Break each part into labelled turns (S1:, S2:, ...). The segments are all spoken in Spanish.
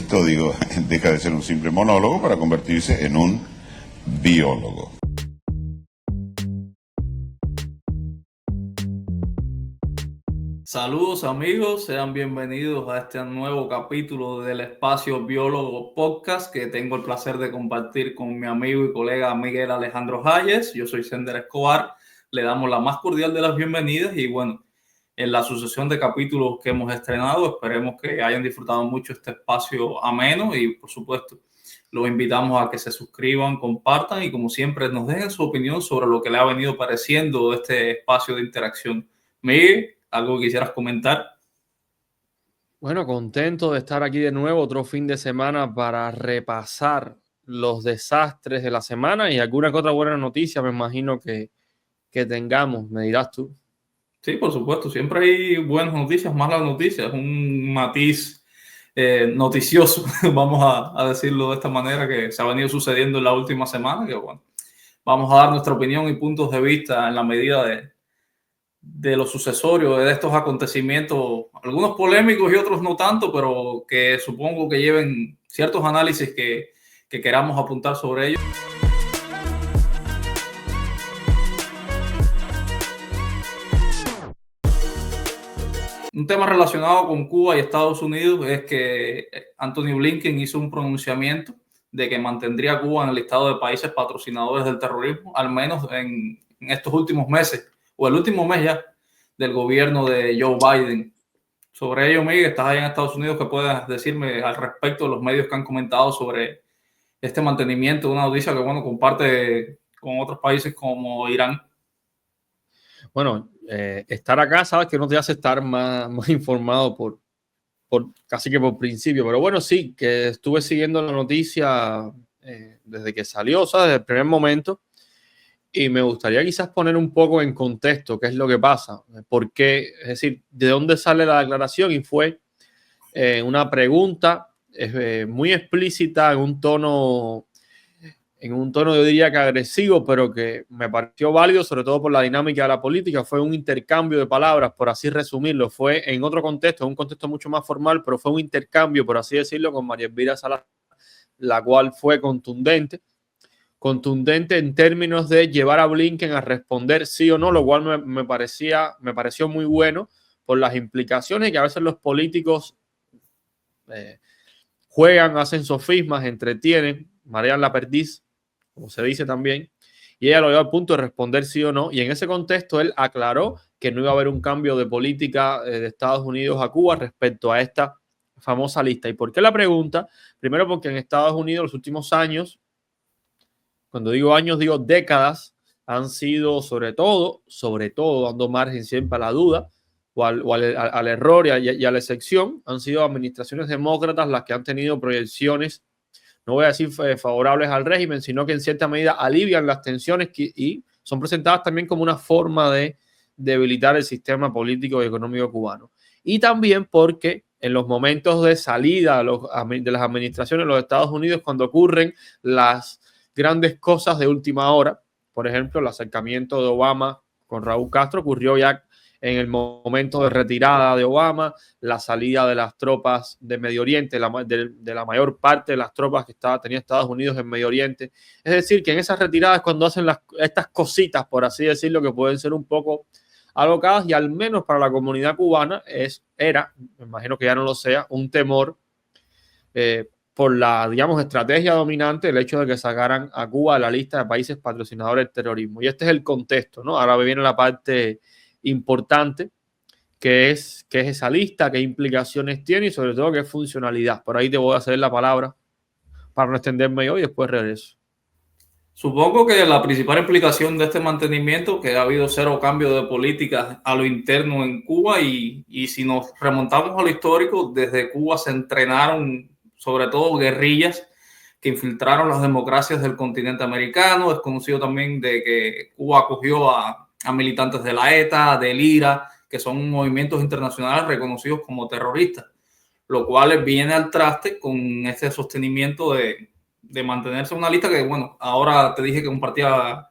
S1: esto, digo, deja de ser un simple monólogo para convertirse en un biólogo.
S2: Saludos amigos, sean bienvenidos a este nuevo capítulo del Espacio Biólogo Podcast que tengo el placer de compartir con mi amigo y colega Miguel Alejandro Hayes. Yo soy Sender Escobar, le damos la más cordial de las bienvenidas y bueno, en la sucesión de capítulos que hemos estrenado, esperemos que hayan disfrutado mucho este espacio ameno y por supuesto los invitamos a que se suscriban, compartan y como siempre nos dejen su opinión sobre lo que le ha venido pareciendo este espacio de interacción. Miguel, ¿algo que quisieras comentar?
S3: Bueno, contento de estar aquí de nuevo otro fin de semana para repasar los desastres de la semana y alguna que otra buena noticia me imagino que tengamos, me dirás tú.
S2: Sí, por supuesto, siempre hay buenas noticias, malas noticias, un matiz noticioso, vamos a decirlo de esta manera, que se ha venido sucediendo en la última semana, que bueno, vamos a dar nuestra opinión y puntos de vista en la medida de lo sucesorio de estos acontecimientos, algunos polémicos y otros no tanto, pero que supongo que lleven ciertos análisis que queramos apuntar sobre ellos. Un tema relacionado con Cuba y Estados Unidos es que Anthony Blinken hizo un pronunciamiento de que mantendría a Cuba en el listado de países patrocinadores del terrorismo, al menos en estos últimos meses, o el último mes ya, del gobierno de Joe Biden. Sobre ello, Miguel, estás ahí en Estados Unidos, ¿qué puedes decirme al respecto de los medios que han comentado sobre este mantenimiento de una noticia que, bueno, comparte con otros países como Irán?
S3: Bueno, estar acá, sabes que no te hace estar más informado por casi que por principio, pero bueno, sí, que estuve siguiendo la noticia desde que salió, ¿sabes? Desde el primer momento. Y me gustaría quizás poner un poco en contexto qué es lo que pasa, por qué, es decir, de dónde sale la declaración y fue una pregunta muy explícita en un tono yo diría que agresivo, pero que me pareció válido, sobre todo por la dinámica de la política. Fue un intercambio de palabras, por así resumirlo. Fue en otro contexto, un contexto mucho más formal, pero fue un intercambio, por así decirlo, con María Elvira Salazar, la cual fue contundente en términos de llevar a Blinken a responder sí o no, lo cual me pareció muy bueno por las implicaciones que a veces los políticos juegan, hacen sofismas, entretienen, marean la perdiz, como se dice también, y ella lo llevó al punto de responder sí o no, y en ese contexto él aclaró que no iba a haber un cambio de política de Estados Unidos a Cuba respecto a esta famosa lista. ¿Y por qué la pregunta? Primero porque en Estados Unidos los últimos años, cuando digo años, digo décadas, han sido sobre todo, dando margen siempre a la duda o al error y a la excepción, han sido administraciones demócratas las que han tenido proyecciones, no voy a decir favorables al régimen, sino que en cierta medida alivian las tensiones y son presentadas también como una forma de debilitar el sistema político y económico cubano. Y también porque en los momentos de salida de las administraciones de los Estados Unidos, cuando ocurren las grandes cosas de última hora, por ejemplo, el acercamiento de Obama con Raúl Castro ocurrió ya en el momento de retirada de Obama, la salida de las tropas de Medio Oriente, de la mayor parte de las tropas que tenía Estados Unidos en Medio Oriente. Es decir, que en esas retiradas cuando hacen estas cositas, por así decirlo, que pueden ser un poco alocadas y al menos para la comunidad cubana era, me imagino que ya no lo sea, un temor por la, digamos, estrategia dominante, el hecho de que sacaran a Cuba de la lista de países patrocinadores del terrorismo. Y este es el contexto, ¿no? Ahora viene la parte importante, que es esa lista, qué implicaciones tiene y sobre todo qué funcionalidad. Por ahí te voy a ceder la palabra para no extenderme hoy y después regreso.
S2: Supongo que la principal implicación de este mantenimiento, que ha habido cero cambio de políticas a lo interno en Cuba y si nos remontamos a lo histórico, desde Cuba se entrenaron sobre todo guerrillas que infiltraron las democracias del continente americano. Es conocido también de que Cuba acogió a militantes de la ETA, del IRA, que son movimientos internacionales reconocidos como terroristas, lo cual viene al traste con este sostenimiento de mantenerse una lista que, bueno, ahora te dije que compartía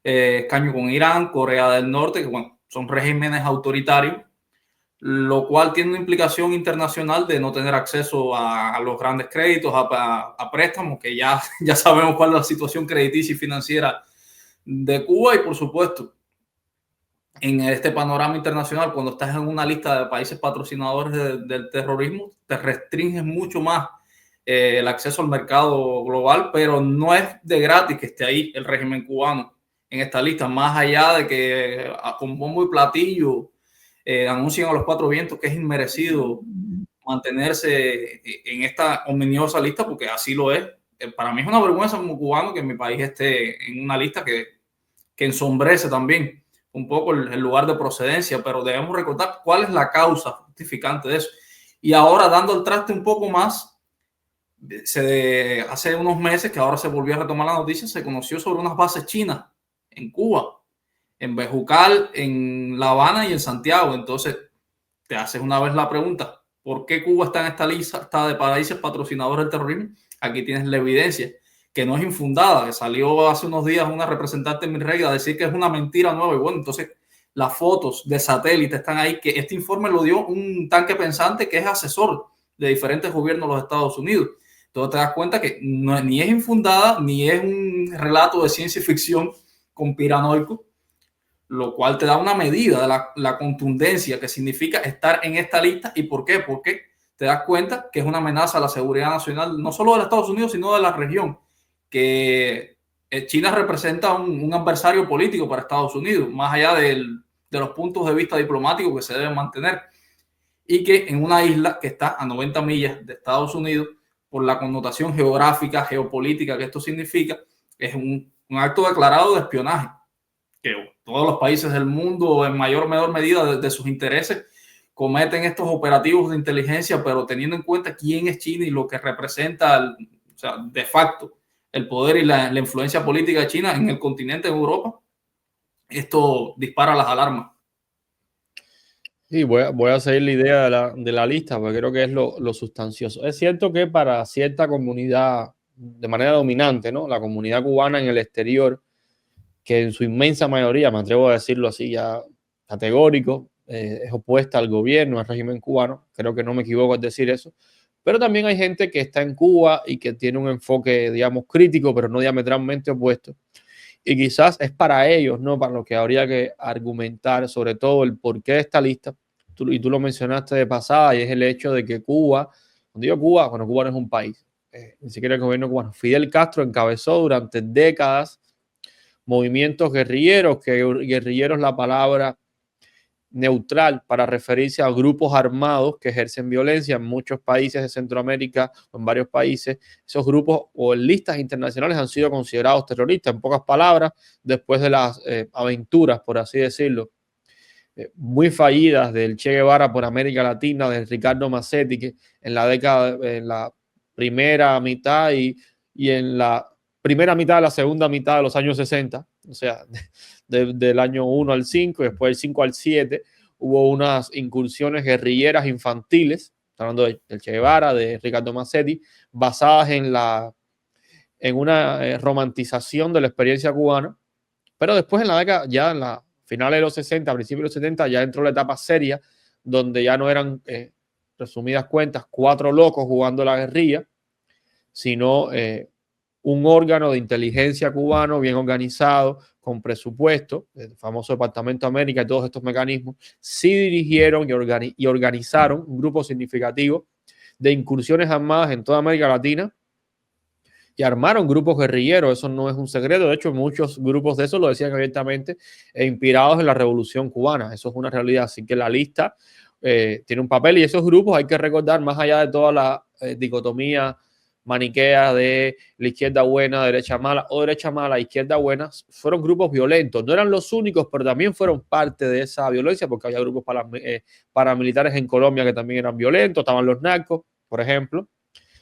S2: escaño con Irán, Corea del Norte, que, bueno, son regímenes autoritarios, lo cual tiene una implicación internacional de no tener acceso a los grandes créditos, a préstamos, que ya sabemos cuál es la situación crediticia y financiera de Cuba. Y por supuesto, en este panorama internacional, cuando estás en una lista de países patrocinadores del terrorismo, te restringes mucho más el acceso al mercado global, pero no es de gratis que esté ahí el régimen cubano en esta lista, más allá de que con bombo y platillo anuncian a los cuatro vientos que es inmerecido mantenerse en esta ominiosa lista, porque así lo es. Para mí es una vergüenza como cubano que mi país esté en una lista que ensombrece también un poco el lugar de procedencia, pero debemos recordar cuál es la causa justificante de eso. Y ahora, dando el traste un poco más, hace unos meses que ahora se volvió a retomar la noticia, se conoció sobre unas bases chinas en Cuba, en Bejucal, en La Habana y en Santiago. Entonces, te haces una vez la pregunta, ¿por qué Cuba está en esta lista de países patrocinadores del terrorismo? Aquí tienes la evidencia, que no es infundada, que salió hace unos días una representante en mi regla a decir que es una mentira nueva. Y bueno, entonces las fotos de satélite están ahí, que este informe lo dio un tanque pensante que es asesor de diferentes gobiernos de los Estados Unidos. Entonces te das cuenta que no, ni es infundada, ni es un relato de ciencia ficción conspiranoico, lo cual te da una medida de la contundencia que significa estar en esta lista. ¿Y por qué? Porque te das cuenta que es una amenaza a la seguridad nacional, no solo de los Estados Unidos, sino de la región, que China representa un adversario político para Estados Unidos, más allá de los puntos de vista diplomáticos que se deben mantener, y que en una isla que está a 90 millas de Estados Unidos, por la connotación geográfica, geopolítica que esto significa, es un acto declarado de espionaje, que todos los países del mundo, en mayor o menor medida de sus intereses, cometen estos operativos de inteligencia, pero teniendo en cuenta quién es China y lo que representa, o sea, de facto, el poder y la influencia política de China en el continente, en Europa, esto dispara las alarmas.
S3: Sí, voy a seguir la idea de la lista, porque creo que es lo sustancioso. Es cierto que para cierta comunidad, de manera dominante, ¿no? La comunidad cubana en el exterior, que en su inmensa mayoría, me atrevo a decirlo así ya categórico, es opuesta al gobierno, al régimen cubano. Creo que no me equivoco al decir eso. Pero también hay gente que está en Cuba y que tiene un enfoque, digamos, crítico, pero no diametralmente opuesto. Y quizás es para ellos, ¿no? Para lo que habría que argumentar, sobre todo el porqué de esta lista. Y tú lo mencionaste de pasada, y es el hecho de que Cuba, cuando digo Cuba, bueno, Cuba no es un país, ni siquiera el gobierno cubano. Fidel Castro encabezó durante décadas movimientos guerrilleros, que guerrillero es la palabra neutral para referirse a grupos armados que ejercen violencia en muchos países de Centroamérica o en varios países. Esos grupos o en listas internacionales han sido considerados terroristas. En pocas palabras, después de las aventuras, por así decirlo, muy fallidas del Che Guevara por América Latina, de Ricardo Massetti, que en la primera mitad y en la primera mitad de la segunda mitad de los años 60, o sea, del año 1 al 5, y después del 5 al 7, hubo unas incursiones guerrilleras infantiles, hablando del Che Guevara, de Ricardo Massetti, basadas en una romantización de la experiencia cubana. Pero después en la década, ya en la finales de los 60, principios de los 70, ya entró la etapa seria, donde ya no eran, resumidas cuentas, 4 locos jugando la guerrilla, sino un órgano de inteligencia cubano bien organizado, con presupuesto, el famoso Departamento de América y todos estos mecanismos, sí dirigieron y organizaron un grupo significativo de incursiones armadas en toda América Latina y armaron grupos guerrilleros. Eso no es un secreto. De hecho, muchos grupos de esos lo decían abiertamente, inspirados en la Revolución Cubana. Eso es una realidad. Así que la lista tiene un papel, y esos grupos hay que recordar, más allá de toda la dicotomía maniquea de la izquierda buena, derecha mala, o derecha mala, izquierda buena, fueron grupos violentos. No eran los únicos, pero también fueron parte de esa violencia, porque había grupos paramilitares en Colombia que también eran violentos. Estaban los narcos, por ejemplo.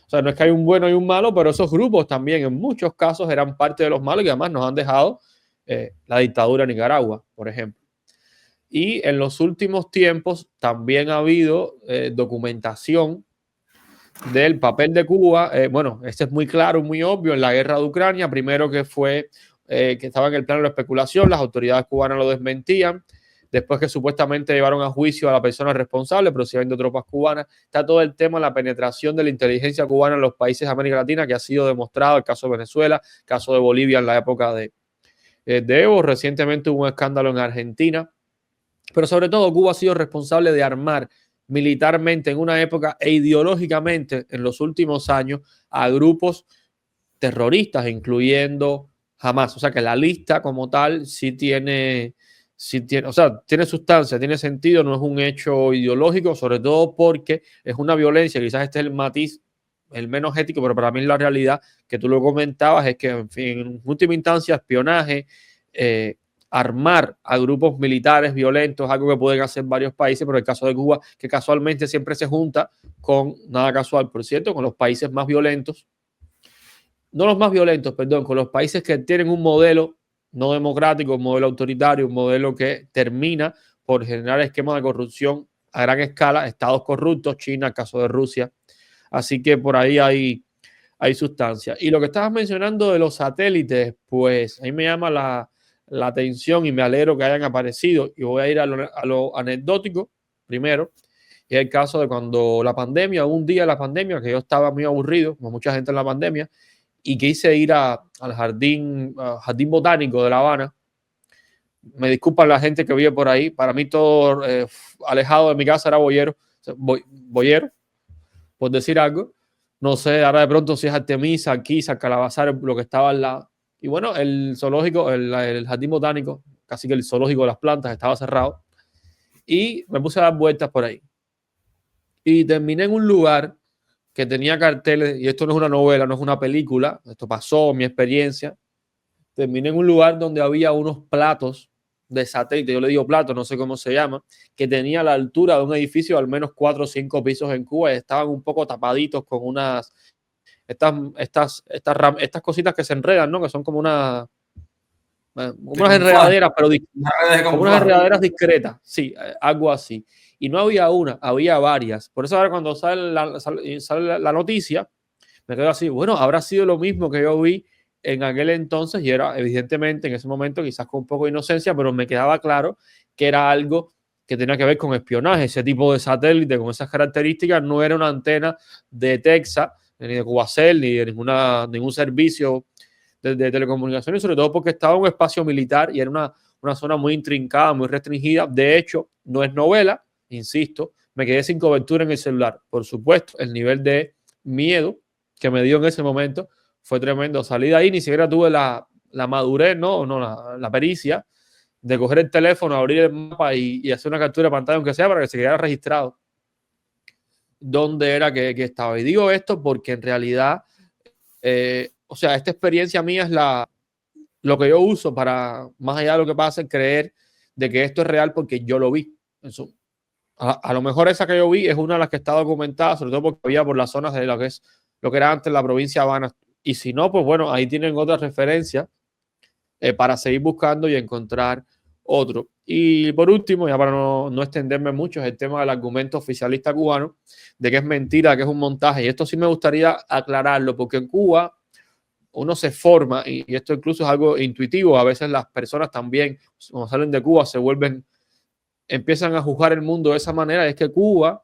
S3: O sea, no es que hay un bueno y un malo, pero esos grupos también en muchos casos eran parte de los malos, y además nos han dejado la dictadura de Nicaragua, por ejemplo. Y en los últimos tiempos también ha habido documentación del papel de Cuba. Bueno, este es muy claro, muy obvio en la guerra de Ucrania. Primero, que fue que estaba en el plano de la especulación, las autoridades cubanas lo desmentían. después que supuestamente llevaron a juicio a la persona responsable, pero sí habiendo tropas cubanas. Está todo el tema de la penetración de la inteligencia cubana en los países de América Latina, que ha sido demostrado, el caso de Venezuela, el caso de Bolivia en la época de Evo. Recientemente hubo un escándalo en Argentina, pero sobre todo Cuba ha sido responsable de armar militarmente en una época e ideológicamente en los últimos años a grupos terroristas, incluyendo Hamas. O sea que la lista como tal sí tiene, o sea, tiene sustancia, tiene sentido, no es un hecho ideológico, sobre todo porque es una violencia, quizás este es el matiz, el menos ético, pero para mí la realidad que tú lo comentabas es que, en fin, en última instancia, espionaje, armar a grupos militares violentos, algo que pueden hacer varios países, pero el caso de Cuba, que casualmente siempre se junta con, nada casual, por cierto, con los países más violentos, no los más violentos, perdón, con los países que tienen un modelo no democrático, un modelo autoritario, un modelo que termina por generar esquemas de corrupción a gran escala, estados corruptos, China, el caso de Rusia. Así que por ahí hay sustancia. Y lo que estabas mencionando de los satélites, pues a mí me llama la atención y me alegro que hayan aparecido. Y voy a ir a lo anecdótico primero. Y es el caso de cuando la pandemia, un día de la pandemia, que yo estaba muy aburrido, como mucha gente en la pandemia, y quise ir al jardín botánico de La Habana. Me disculpan la gente que vive por ahí. Para mí todo alejado de mi casa era boyero, por decir algo. No sé, ahora de pronto si es Artemisa, Alquiza, Calabazar, lo que estaba al lado. Y bueno, el zoológico, el jardín botánico, casi que el zoológico de las plantas estaba cerrado. Y me puse a dar vueltas por ahí. Y terminé en un lugar que tenía carteles, y esto no es una novela, no es una película, esto pasó, mi experiencia. Terminé en un lugar donde había unos platos de satélite, yo le digo platos, no sé cómo se llama, que tenía la altura de un edificio de al menos 4 o 5 pisos en Cuba y estaban un poco tapaditos con estas cositas que se enredan, ¿no? Que son como unas enredaderas, pero como unas enredaderas discretas, sí, algo así. Y no había una, había varias. Por eso ahora cuando sale la noticia, me quedo así, bueno, habrá sido lo mismo que yo vi en aquel entonces y era evidentemente en ese momento quizás con un poco de inocencia, pero me quedaba claro que era algo que tenía que ver con espionaje. Ese tipo de satélite con esas características no era una antena de Texas, ni de Cubacel, ni de ningún servicio de telecomunicaciones, sobre todo porque estaba en un espacio militar y era una zona muy intrincada, muy restringida. De hecho, no es novela, insisto, me quedé sin cobertura en el celular. Por supuesto, el nivel de miedo que me dio en ese momento fue tremendo. Salí de ahí, ni siquiera tuve la madurez, la pericia de coger el teléfono, abrir el mapa y hacer una captura de pantalla, aunque sea para que se quedara registrado dónde era que estaba. Y digo esto porque en realidad, o sea, esta experiencia mía es lo que yo uso para, más allá de lo que pasa, creer de que esto es real porque yo lo vi. Eso, a lo mejor esa que yo vi es una de las que está documentada, sobre todo porque había por las zonas de lo que era antes la provincia de Habana. Y si no, pues bueno, ahí tienen otras referencias para seguir buscando y encontrar otro. Y por último, ya para no extenderme mucho, es el tema del argumento oficialista cubano, de que es mentira, que es un montaje. Y esto sí me gustaría aclararlo, porque en Cuba uno se forma, y esto incluso es algo intuitivo, a veces las personas también, cuando salen de Cuba, empiezan a juzgar el mundo de esa manera. Es que Cuba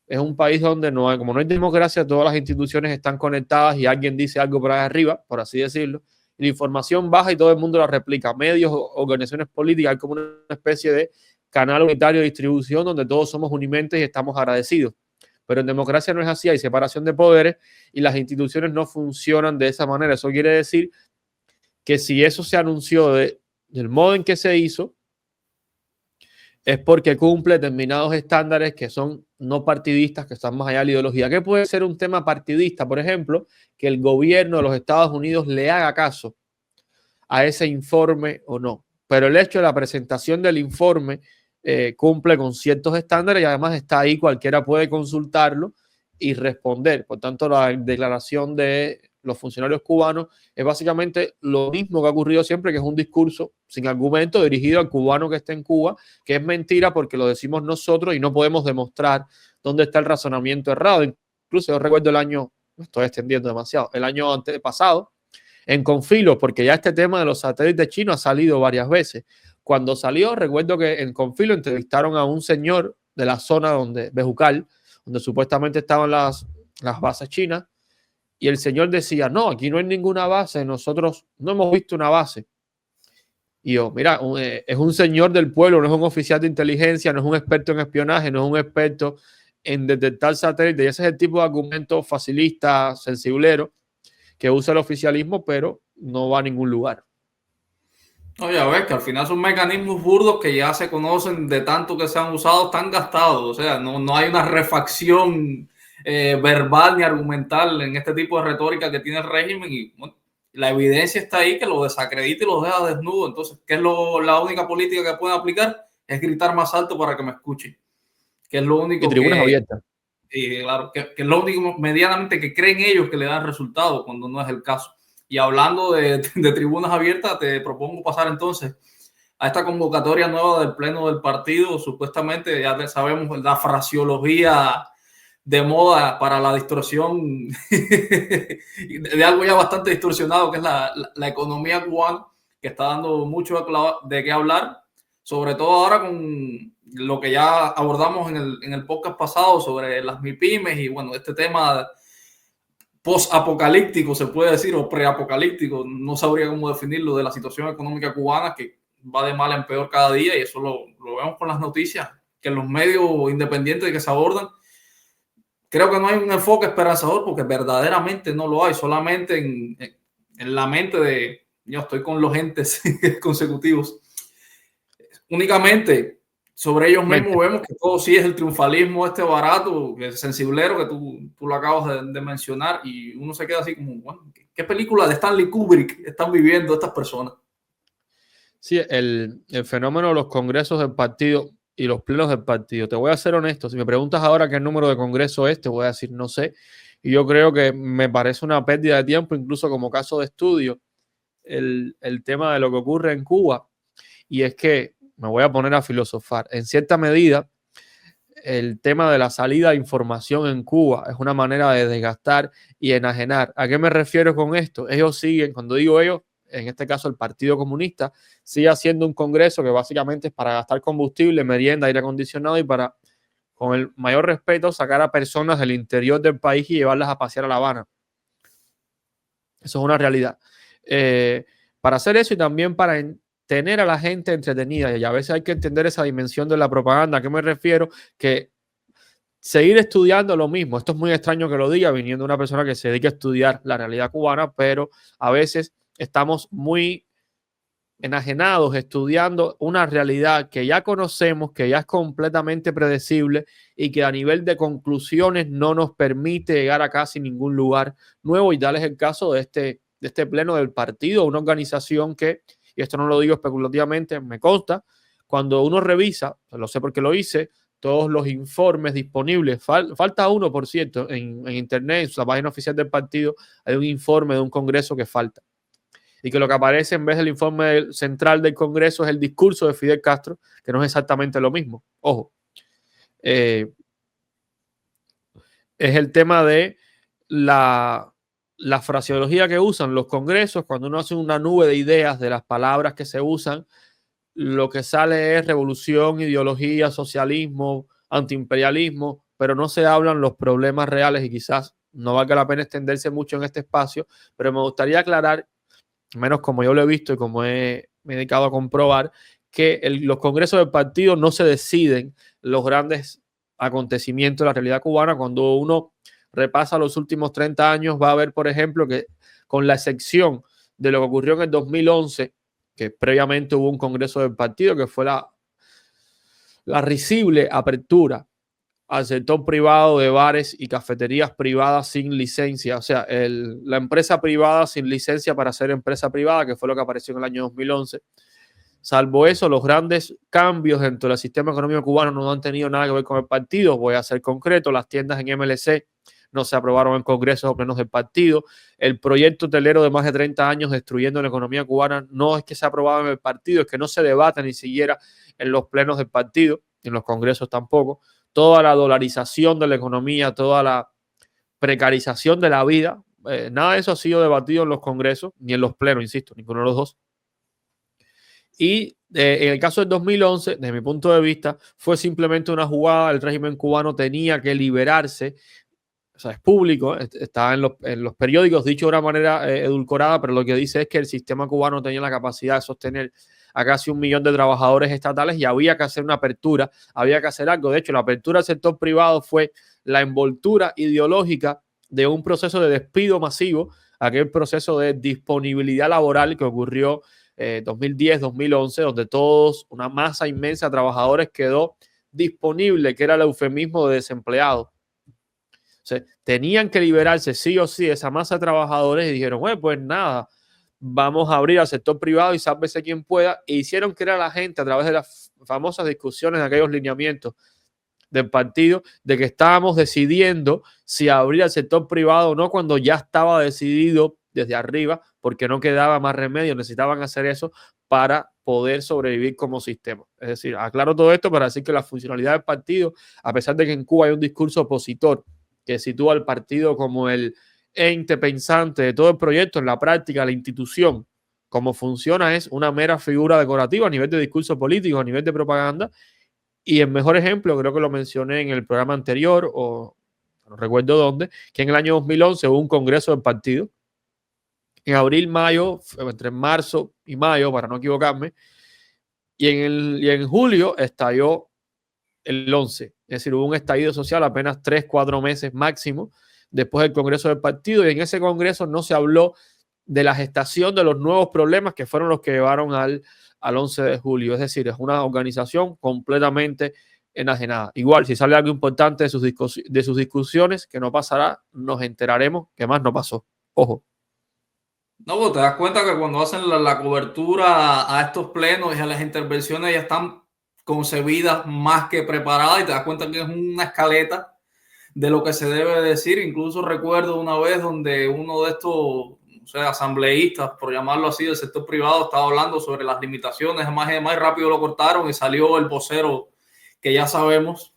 S3: es un país donde como no hay democracia, todas las instituciones están conectadas y alguien dice algo por ahí arriba, por así decirlo, y la información baja y todo el mundo la replica. Medios, organizaciones políticas, hay como una especie de canal unitario de distribución donde todos somos unimentes y estamos agradecidos. Pero en democracia no es así, hay separación de poderes y las instituciones no funcionan de esa manera. Eso quiere decir que si eso se anunció del modo en que se hizo, es porque cumple determinados estándares que son no partidistas, que están más allá de la ideología. ¿Qué puede ser un tema partidista? Por ejemplo, que el gobierno de los Estados Unidos le haga caso a ese informe o no. Pero el hecho de la presentación del informe cumple con ciertos estándares y además está ahí, cualquiera puede consultarlo y responder. Por tanto, la declaración de los funcionarios cubanos es básicamente lo mismo que ha ocurrido siempre, que es un discurso sin argumento dirigido al cubano que esté en Cuba, que es mentira porque lo decimos nosotros y no podemos demostrar dónde está el razonamiento errado. Incluso yo recuerdo el año, me estoy extendiendo demasiado, el año antepasado, en Confilo, porque ya este tema de los satélites chinos ha salido varias veces. Cuando salió, recuerdo que en Confilo entrevistaron a un señor de la zona donde, Bejucal, donde supuestamente estaban las bases chinas, y el señor decía, no, aquí no hay ninguna base, nosotros no hemos visto una base. Y yo, mira, es un señor del pueblo, no es un oficial de inteligencia, no es un experto en espionaje, no es un experto en detectar satélites. Y ese es el tipo de argumento facilista, sensiblero, que usa el oficialismo, pero no va a ningún lugar.
S2: No, ya ves que al final son mecanismos burdos que ya se conocen de tanto que se han usado, están gastados. O sea, no hay una refacción verbal ni argumental en este tipo de retórica que tiene el régimen. Y bueno, la evidencia está ahí que lo desacredita y lo deja desnudo. Entonces, ¿qué es la única política que pueden aplicar? Es gritar más alto para que me escuchen. Que es lo único
S3: y tribunas abiertas.
S2: Y claro, que es lo único medianamente que creen ellos que le dan resultado cuando no es el caso. Y hablando de tribunas abiertas, te propongo pasar entonces a esta convocatoria nueva del Pleno del partido. Supuestamente ya sabemos la fraseología de moda para la distorsión de algo ya bastante distorsionado, que es la economía cubana, que está dando mucho de qué hablar, sobre todo ahora con lo que ya abordamos en el podcast pasado sobre las MIPYMES y bueno, este tema post-apocalíptico, se puede decir, o pre-apocalíptico, no sabría cómo definirlo, de la situación económica cubana que va de mal en peor cada día, y eso lo vemos con las noticias, que en los medios independientes que se abordan, creo que no hay un enfoque esperanzador porque verdaderamente no lo hay, solamente en la mente de, yo estoy con los entes consecutivos, únicamente sobre ellos mismos vemos que todo sí es el triunfalismo este barato, el sensiblero que tú lo acabas de mencionar, y uno se queda así como, bueno, ¿qué película de Stanley Kubrick están viviendo estas personas?
S3: Sí, el fenómeno de los congresos del partido y los plenos del partido. Te voy a ser honesto, si me preguntas ahora qué número de congreso es, te voy a decir no sé, y yo creo que me parece una pérdida de tiempo, incluso como caso de estudio, el tema de lo que ocurre en Cuba, y es que me voy a poner a filosofar. En cierta medida, el tema de la salida de información en Cuba es una manera de desgastar y enajenar. ¿A qué me refiero con esto? Ellos siguen, cuando digo ellos, en este caso el Partido Comunista, sigue haciendo un congreso que básicamente es para gastar combustible, merienda, aire acondicionado y para, con el mayor respeto, sacar a personas del interior del país y llevarlas a pasear a La Habana. Eso es una realidad. Para hacer eso y también para tener a la gente entretenida, y a veces hay que entender esa dimensión de la propaganda. ¿A qué me refiero? Que seguir estudiando lo mismo. Esto es muy extraño que lo diga viniendo de una persona que se dedica a estudiar la realidad cubana, pero a veces estamos muy enajenados estudiando una realidad que ya conocemos, que ya es completamente predecible y que a nivel de conclusiones no nos permite llegar a casi ningún lugar nuevo. Y tal es el caso de este pleno del partido, una organización que, y esto no lo digo especulativamente, me consta, cuando uno revisa, lo sé porque lo hice, todos los informes disponibles, falta uno, por cierto, en internet, en la página oficial del partido, hay un informe de un congreso que falta. Y que lo que aparece en vez del informe central del Congreso es el discurso de Fidel Castro, que no es exactamente lo mismo. Ojo. Es el tema de la fraseología que usan los congresos. Cuando uno hace una nube de ideas de las palabras que se usan, lo que sale es revolución, ideología, socialismo, antiimperialismo, pero no se hablan los problemas reales y quizás no valga la pena extenderse mucho en este espacio, pero me gustaría aclarar, menos como yo lo he visto y como me he dedicado a comprobar, que los congresos del partido no se deciden los grandes acontecimientos de la realidad cubana. Cuando uno repasa los últimos 30 años, va a ver, por ejemplo, que con la excepción de lo que ocurrió en el 2011, que previamente hubo un congreso del partido, que fue la risible apertura al sector privado de bares y cafeterías privadas sin licencia, o sea, la empresa privada sin licencia para ser empresa privada, que fue lo que apareció en el año 2011. Salvo eso, los grandes cambios dentro del sistema económico cubano no han tenido nada que ver con el partido. Voy a ser concreto, las tiendas en MLC no se aprobaron en congresos o plenos del partido. El proyecto hotelero de más de 30 años destruyendo la economía cubana no es que se ha aprobado en el partido, es que no se debate ni siquiera en los plenos del partido, en los congresos tampoco. Toda la dolarización de la economía, toda la precarización de la vida, nada de eso ha sido debatido en los congresos, ni en los plenos, insisto, ninguno de los dos. Y en el caso del 2011, desde mi punto de vista, fue simplemente una jugada. El régimen cubano tenía que liberarse. O sea, es público, está en los periódicos, dicho de una manera edulcorada, pero lo que dice es que el sistema cubano tenía la capacidad de sostener a casi 1 millón de trabajadores estatales y había que hacer una apertura, había que hacer algo. De hecho, la apertura del sector privado fue la envoltura ideológica de un proceso de despido masivo, aquel proceso de disponibilidad laboral que ocurrió 2010-2011, donde una masa inmensa de trabajadores quedó disponible, que era el eufemismo de desempleados. O sea, tenían que liberarse sí o sí esa masa de trabajadores y dijeron, bueno, pues nada, vamos a abrir al sector privado y sálvese quien pueda. E hicieron creer a la gente a través de las famosas discusiones de aquellos lineamientos del partido de que estábamos decidiendo si abrir al sector privado o no, cuando ya estaba decidido desde arriba, porque no quedaba más remedio, necesitaban hacer eso para poder sobrevivir como sistema. Es decir, aclaro todo esto para decir que la funcionalidad del partido, a pesar de que en Cuba hay un discurso opositor que sitúa al partido como el ente pensante de todo el proyecto, en la práctica, la institución, como funciona, es una mera figura decorativa a nivel de discurso político, a nivel de propaganda. Y el mejor ejemplo, creo que lo mencioné en el programa anterior, o no recuerdo dónde, que en el año 2011 hubo un congreso del partido, en abril, mayo, entre marzo y mayo, para no equivocarme, y en julio estalló el 11. Es decir, hubo un estallido social apenas 3-4 meses máximo después del congreso del partido, y en ese congreso no se habló de la gestación de los nuevos problemas que fueron los que llevaron al 11 de julio. Es decir, es una organización completamente enajenada. Igual, si sale algo importante de sus discusiones, que no pasará, nos enteraremos que más no pasó. Ojo.
S2: No, pues te das cuenta que cuando hacen la cobertura a estos plenos y a las intervenciones ya están concebidas más que preparadas, y te das cuenta que es una escaleta de lo que se debe decir. Incluso recuerdo una vez donde uno de estos asambleístas, por llamarlo así, del sector privado, estaba hablando sobre las limitaciones, además y rápido lo cortaron y salió el vocero que ya sabemos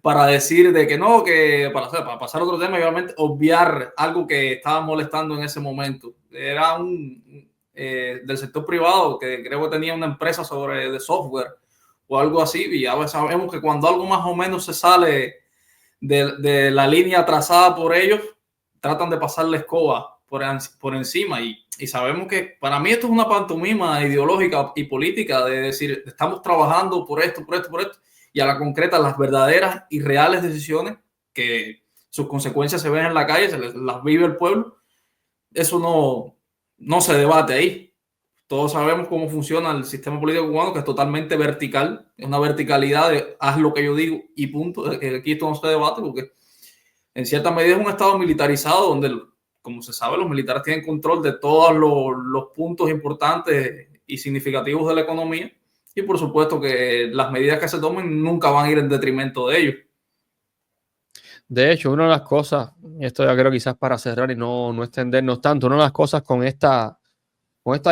S2: para decir de que no, que para pasar a otro tema y obviamente obviar algo que estaba molestando en ese momento. Era del sector privado que creo que tenía una empresa de software o algo así, y ya sabemos que cuando algo más o menos se sale de la línea trazada por ellos, tratan de pasarle escoba por encima, y sabemos que para mí esto es una pantomima ideológica y política de decir, estamos trabajando por esto, y a la concreta las verdaderas y reales decisiones que sus consecuencias se ven en la calle, las vive el pueblo. Eso no se debate ahí. Todos sabemos cómo funciona el sistema político cubano, que es totalmente vertical, es una verticalidad de haz lo que yo digo y punto. Aquí esto no se debate porque en cierta medida es un estado militarizado donde, como se sabe, los militares tienen control de todos los puntos importantes y significativos de la economía. Y por supuesto que las medidas que se tomen nunca van a ir en detrimento de ellos.
S3: De hecho, una de las cosas, esto ya creo quizás para cerrar y no extendernos tanto, una de las cosas con esta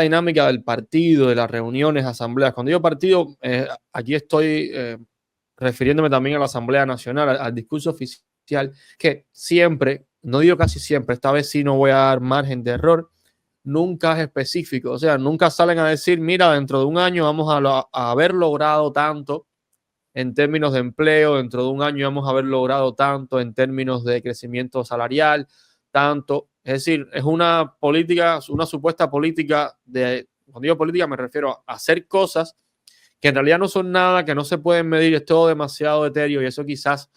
S3: dinámica del partido, de las reuniones, asambleas. Cuando digo partido, aquí estoy refiriéndome también a la Asamblea Nacional, al discurso oficial, que siempre, no digo casi siempre, esta vez sí no voy a dar margen de error, nunca es específico. O sea, nunca salen a decir, mira, dentro de un año vamos a haber logrado tanto en términos de empleo, dentro de un año vamos a haber logrado tanto en términos de crecimiento salarial, tanto. Es decir, es una política, una supuesta política cuando digo política me refiero a hacer cosas que en realidad no son nada, que no se pueden medir, es todo demasiado etéreo, y eso quizás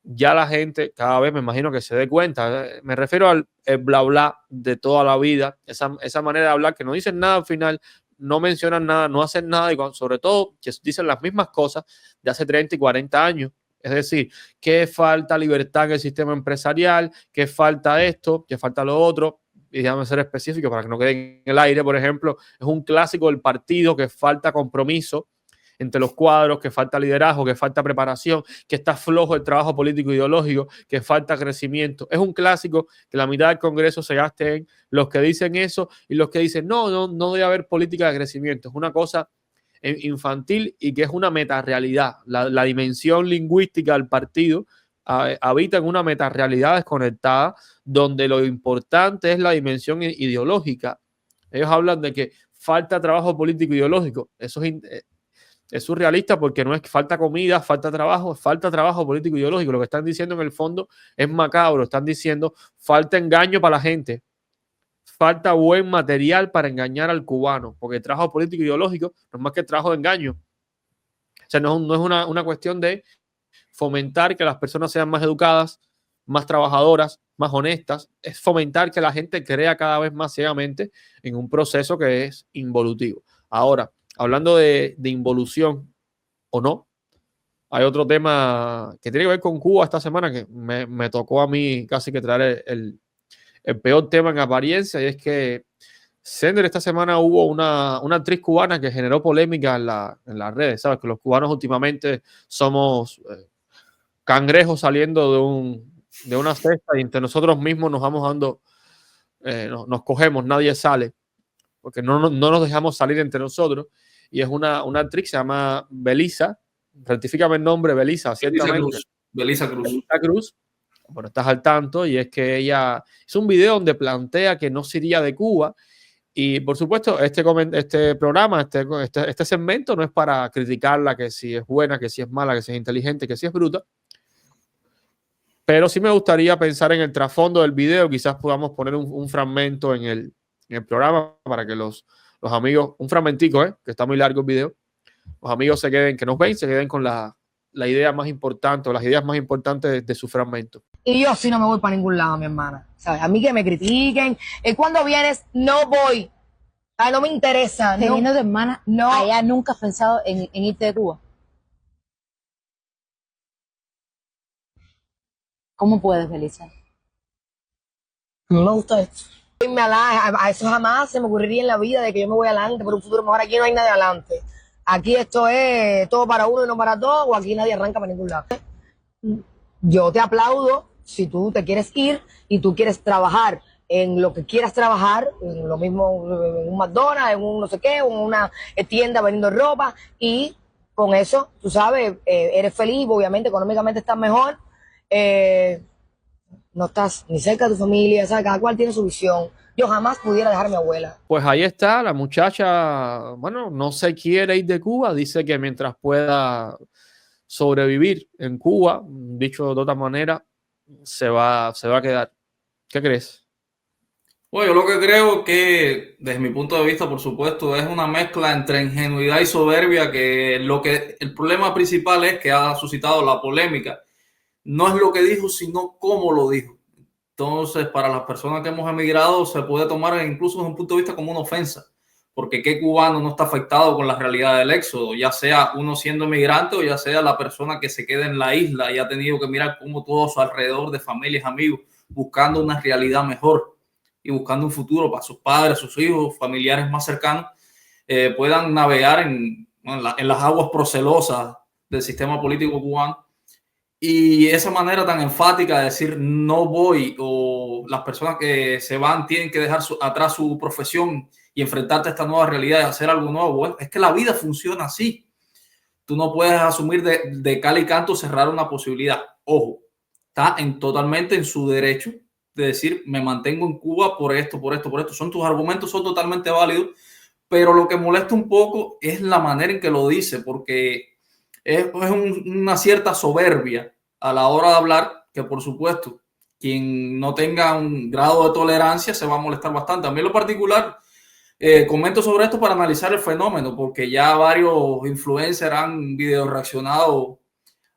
S3: ya la gente cada vez me imagino que se dé cuenta. Me refiero al bla bla de toda la vida, esa manera de hablar que no dicen nada al final, no mencionan nada, no hacen nada, y sobre todo que dicen las mismas cosas de hace 30 y 40 años. Es decir, que falta libertad en el sistema empresarial, que falta esto, que falta lo otro. Y déjame ser específico para que no quede en el aire. Por ejemplo, es un clásico del partido que falta compromiso entre los cuadros, que falta liderazgo, que falta preparación, que está flojo el trabajo político ideológico, que falta crecimiento. Es un clásico que la mitad del Congreso se gaste en los que dicen eso y los que dicen no debe haber política de crecimiento. Es una cosa infantil y que es una metarealidad. La dimensión lingüística del partido habita en una metarealidad desconectada donde lo importante es la dimensión ideológica. Ellos hablan de que falta trabajo político ideológico. Eso es surrealista porque no es que falta comida, falta trabajo político ideológico. Lo que están diciendo en el fondo es macabro. Están diciendo falta engaño para la gente, falta buen material para engañar al cubano, porque el trabajo político ideológico no es más que el trabajo de engaño. O sea, no es una cuestión de fomentar que las personas sean más educadas, más trabajadoras, más honestas. Es fomentar que la gente crea cada vez más ciegamente en un proceso que es involutivo. Ahora, hablando de involución o no, hay otro tema que tiene que ver con Cuba esta semana que me tocó a mí casi que traer el peor tema en apariencia, y es que Sender, esta semana hubo una actriz cubana que generó polémica en las redes. Sabes que los cubanos últimamente somos cangrejos saliendo de una cesta y entre nosotros mismos nos vamos dando, nos cogemos, nadie sale, porque no nos dejamos salir entre nosotros. Y es una actriz que se llama Belisa, rectifícame el nombre, Belisa, ciertamente.
S2: Belisa Cruz.
S3: Belisa Cruz. Bueno, estás al tanto, y es que ella hizo un video donde plantea que no se iría de Cuba. Y por supuesto, este programa, este segmento no es para criticarla, que si es buena, que si es mala, que si es inteligente, que si es bruta. Pero sí me gustaría pensar en el trasfondo del video. Quizás podamos poner un fragmento en el programa para que los amigos, un fragmentico, que está muy largo el video, los amigos que nos ven, se queden con la idea más importante o las ideas más importantes de su fragmento.
S4: Y yo sí no me voy para ningún lado, mi hermana. ¿Sabes? A mí que me critiquen. Cuando vienes, no voy. Ay, no me interesa.
S5: Teniendo de hermana,
S4: no.
S5: allá nunca has pensado en irte de Cuba. ¿Cómo puedes, Belisa?
S4: No me gusta esto. A eso jamás se me ocurriría en la vida de que yo me voy adelante por un futuro mejor. Aquí no hay nadie adelante. Aquí esto es todo para uno y no para todos, o aquí nadie arranca para ningún lado. Yo te aplaudo si tú te quieres ir y tú quieres trabajar en lo que quieras trabajar, en lo mismo en un McDonald's, en un no sé qué, en una tienda vendiendo ropa, y con eso, tú sabes, eres feliz, obviamente económicamente estás mejor, no estás ni cerca de tu familia, ¿sabes? Cada cual tiene su visión. Yo jamás pudiera dejar a mi abuela.
S3: Pues ahí está, la muchacha, bueno, no se quiere ir de Cuba, dice que mientras pueda sobrevivir en Cuba, dicho de otra manera, se va a quedar. ¿Qué crees?
S2: Bueno, yo lo que creo que, desde mi punto de vista, por supuesto, es una mezcla entre ingenuidad y soberbia, que el problema principal es que ha suscitado la polémica. No es lo que dijo, sino cómo lo dijo. Entonces, para las personas que hemos emigrado, se puede tomar incluso desde un punto de vista como una ofensa, porque qué cubano no está afectado con la realidad del éxodo, ya sea uno siendo emigrante o ya sea la persona que se queda en la isla y ha tenido que mirar cómo todo a su alrededor de familias, amigos, buscando una realidad mejor y buscando un futuro para sus padres, sus hijos, familiares más cercanos, puedan navegar en las aguas procelosas del sistema político cubano. Y esa manera tan enfática de decir no voy, o las personas que se van tienen que dejar atrás su profesión y enfrentarte a esta nueva realidad y hacer algo nuevo. Bueno, es que la vida funciona así. Tú no puedes asumir de cal y canto cerrar una posibilidad. Ojo, está totalmente en su derecho de decir me mantengo en Cuba por esto. Tus argumentos son totalmente válidos, pero lo que molesta un poco es la manera en que lo dice, porque es una cierta soberbia a la hora de hablar, que por supuesto quien no tenga un grado de tolerancia se va a molestar bastante. A mí en lo particular comento sobre esto para analizar el fenómeno, porque ya varios influencers han video reaccionado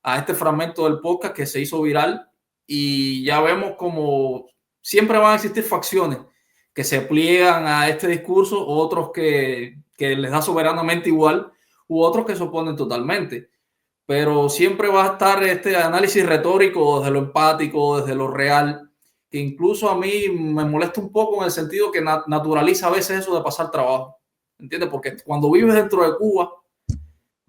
S2: a este fragmento del podcast que se hizo viral, y ya vemos como siempre van a existir facciones que se pliegan a este discurso, otros que les da soberanamente igual, u otros que se oponen totalmente. Pero siempre va a estar este análisis retórico desde lo empático, desde lo real, que incluso a mí me molesta un poco en el sentido que naturaliza a veces eso de pasar trabajo, ¿entiendes? Porque cuando vives dentro de Cuba,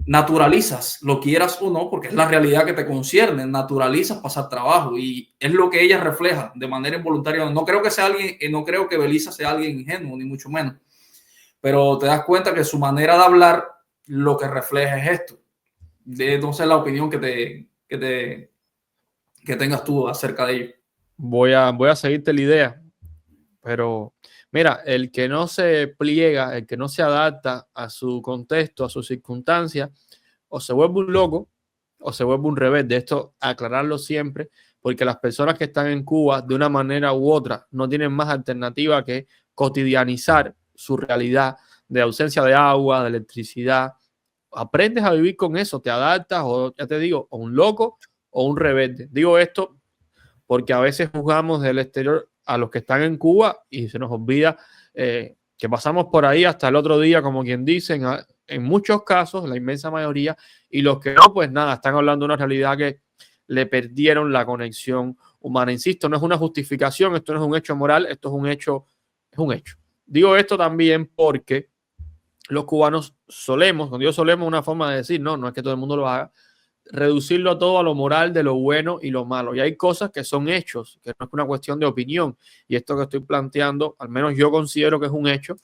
S2: naturalizas, lo quieras o no, porque es la realidad que te concierne, naturalizas pasar trabajo, y es lo que ella refleja de manera involuntaria. No creo que Belisa sea alguien ingenuo, ni mucho menos, pero te das cuenta que su manera de hablar lo que refleja es esto. Entonces la opinión que que tengas tú acerca de ello.
S3: Voy a seguirte la idea, pero mira, el que no se pliega, el que no se adapta a su contexto, a sus circunstancias, o se vuelve un loco o se vuelve un rebelde. Esto aclararlo siempre, porque las personas que están en Cuba de una manera u otra no tienen más alternativa que cotidianizar su realidad de ausencia de agua, de electricidad. Aprendes a vivir con eso, te adaptas o, ya te digo, o un loco o un rebelde. Digo esto porque a veces juzgamos del exterior a los que están en Cuba y se nos olvida que pasamos por ahí hasta el otro día, como quien dice, en muchos casos, la inmensa mayoría, y los que no, pues nada, están hablando de una realidad que le perdieron la conexión humana. Insisto, no es una justificación, esto no es un hecho moral, esto es un hecho, es un hecho. Digo esto también porque los cubanos solemos, cuando yo solemos, una forma de decir, no es que todo el mundo lo haga, reducirlo todo a lo moral de lo bueno y lo malo. Y hay cosas que son hechos, que no es una cuestión de opinión. Y esto que estoy planteando, al menos yo considero que es un hecho,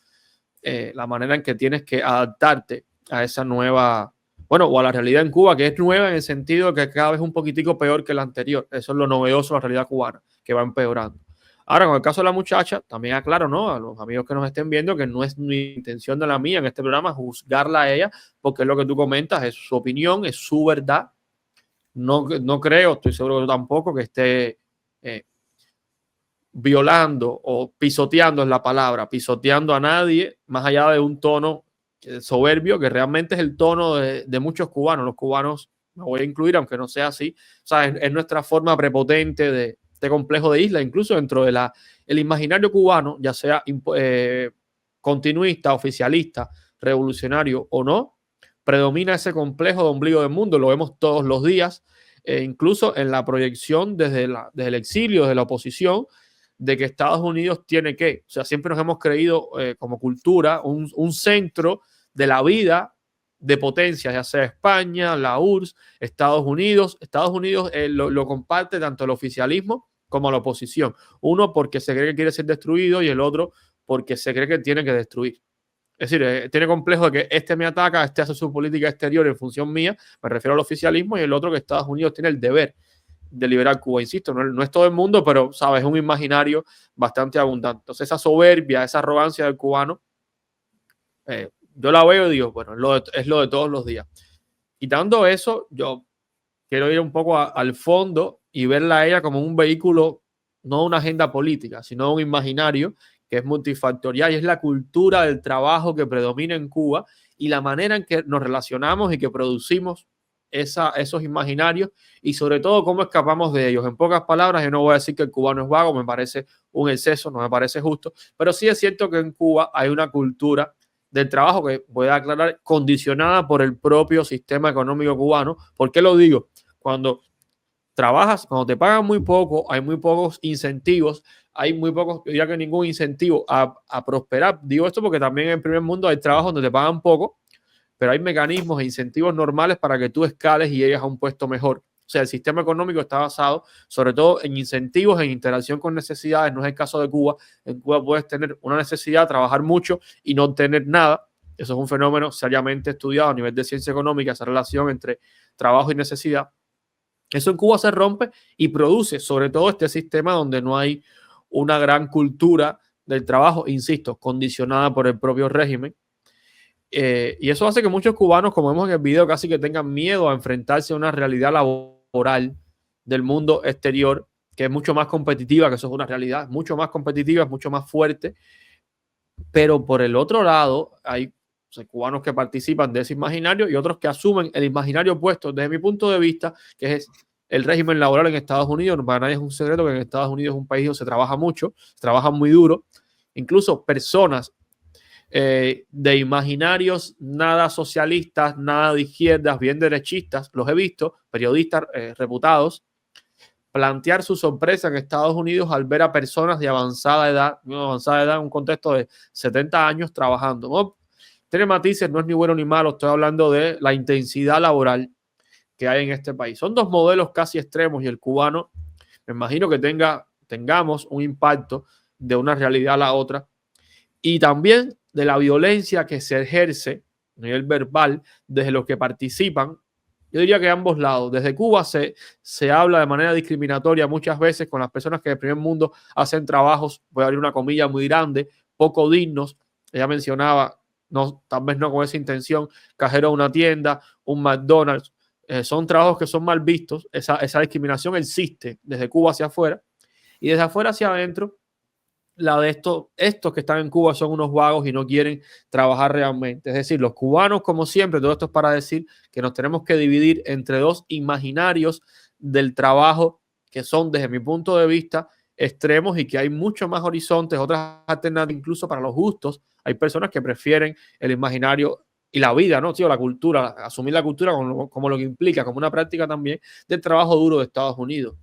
S3: la manera en que tienes que adaptarte a esa nueva, bueno, o a la realidad en Cuba, que es nueva en el sentido de que cada vez es un poquitico peor que la anterior. Eso es lo novedoso de la realidad cubana, que va empeorando. Ahora, con el caso de la muchacha, también aclaro, ¿no?, a los amigos que nos estén viendo, que no es mi intención de la mía en este programa juzgarla a ella, porque es lo que tú comentas, es su opinión, es su verdad. No creo, estoy seguro tampoco que esté violando o pisoteando, es la palabra, pisoteando a nadie, más allá de un tono soberbio, que realmente es el tono de muchos cubanos. Los cubanos, me voy a incluir, aunque no sea así, o sea, es nuestra forma prepotente de complejo de isla, incluso dentro de el imaginario cubano, ya sea continuista, oficialista, revolucionario o no, predomina ese complejo de ombligo del mundo. Lo vemos todos los días, incluso en la proyección desde el exilio, desde la oposición, de que Estados Unidos tiene que, o sea, siempre nos hemos creído como cultura un centro de la vida de potencias, ya sea España, la URSS, Estados Unidos. Estados Unidos lo comparte tanto el oficialismo como la oposición. Uno porque se cree que quiere ser destruido y el otro porque se cree que tiene que destruir. Es decir, tiene complejo de que este me ataca, este hace su política exterior en función mía, me refiero al oficialismo, y el otro que Estados Unidos tiene el deber de liberar Cuba. Insisto, no es todo el mundo, pero, ¿sabes?, es un imaginario bastante abundante. Entonces, esa soberbia, esa arrogancia del cubano, yo la veo y digo, bueno, es lo de todos los días. Quitando eso, yo quiero ir un poco al fondo y verla a ella como un vehículo, no una agenda política, sino un imaginario que es multifactorial, y es la cultura del trabajo que predomina en Cuba y la manera en que nos relacionamos y que producimos esos imaginarios, y sobre todo cómo escapamos de ellos. En pocas palabras, yo no voy a decir que el cubano es vago, me parece un exceso, no me parece justo, pero sí es cierto que en Cuba hay una cultura del trabajo que, voy a aclarar, condicionada por el propio sistema económico cubano. ¿Por qué lo digo? Cuando trabajas, cuando te pagan muy poco, hay muy pocos incentivos, hay muy pocos, yo diría que ningún incentivo a prosperar. Digo esto porque también en el primer mundo hay trabajos donde te pagan poco, pero hay mecanismos e incentivos normales para que tú escales y llegues a un puesto mejor. O sea, el sistema económico está basado sobre todo en incentivos, en interacción con necesidades. No es el caso de Cuba. En Cuba puedes tener una necesidad, trabajar mucho y no tener nada. Eso es un fenómeno seriamente estudiado a nivel de ciencia económica, esa relación entre trabajo y necesidad. Eso en Cuba se rompe y produce sobre todo este sistema donde no hay una gran cultura del trabajo, insisto, condicionada por el propio régimen. Y eso hace que muchos cubanos, como vemos en el video, casi que tengan miedo a enfrentarse a una realidad laboral del mundo exterior, que es mucho más competitiva, que eso es una realidad, mucho más competitiva, es mucho más fuerte. Pero por el otro lado, hay cubanos que participan de ese imaginario y otros que asumen el imaginario opuesto, desde mi punto de vista, que es el régimen laboral en Estados Unidos. Para nadie es un secreto que en Estados Unidos es un país donde se trabaja mucho, se trabaja muy duro. Incluso personas de imaginarios nada socialistas, nada de izquierdas, bien derechistas, los he visto, periodistas reputados, plantear su sorpresa en Estados Unidos al ver a personas de avanzada edad, en un contexto de 70 años trabajando. ¿No? Tiene matices, no es ni bueno ni malo, estoy hablando de la intensidad laboral que hay en este país. Son dos modelos casi extremos y el cubano, me imagino que tengamos un impacto de una realidad a la otra, y también de la violencia que se ejerce a nivel verbal desde los que participan Yo diría que ambos lados. Desde Cuba se habla de manera discriminatoria muchas veces con las personas que del primer mundo hacen trabajos, voy a abrir una comilla muy grande, poco dignos. Ella mencionaba, no, tal vez no con esa intención, cajero de una tienda, un McDonald's. Son trabajos que son mal vistos. Esa discriminación existe desde Cuba hacia afuera. Y desde afuera hacia adentro, la de estos que están en Cuba son unos vagos y no quieren trabajar realmente. Es decir, los cubanos, como siempre, todo esto es para decir que nos tenemos que dividir entre dos imaginarios del trabajo que son, desde mi punto de vista, extremos y que hay mucho más horizontes, otras alternativas incluso para los gustos. Hay personas que prefieren el imaginario y la vida, ¿no? Tío, la cultura, asumir la cultura como lo que implica, como una práctica también del trabajo duro de Estados Unidos.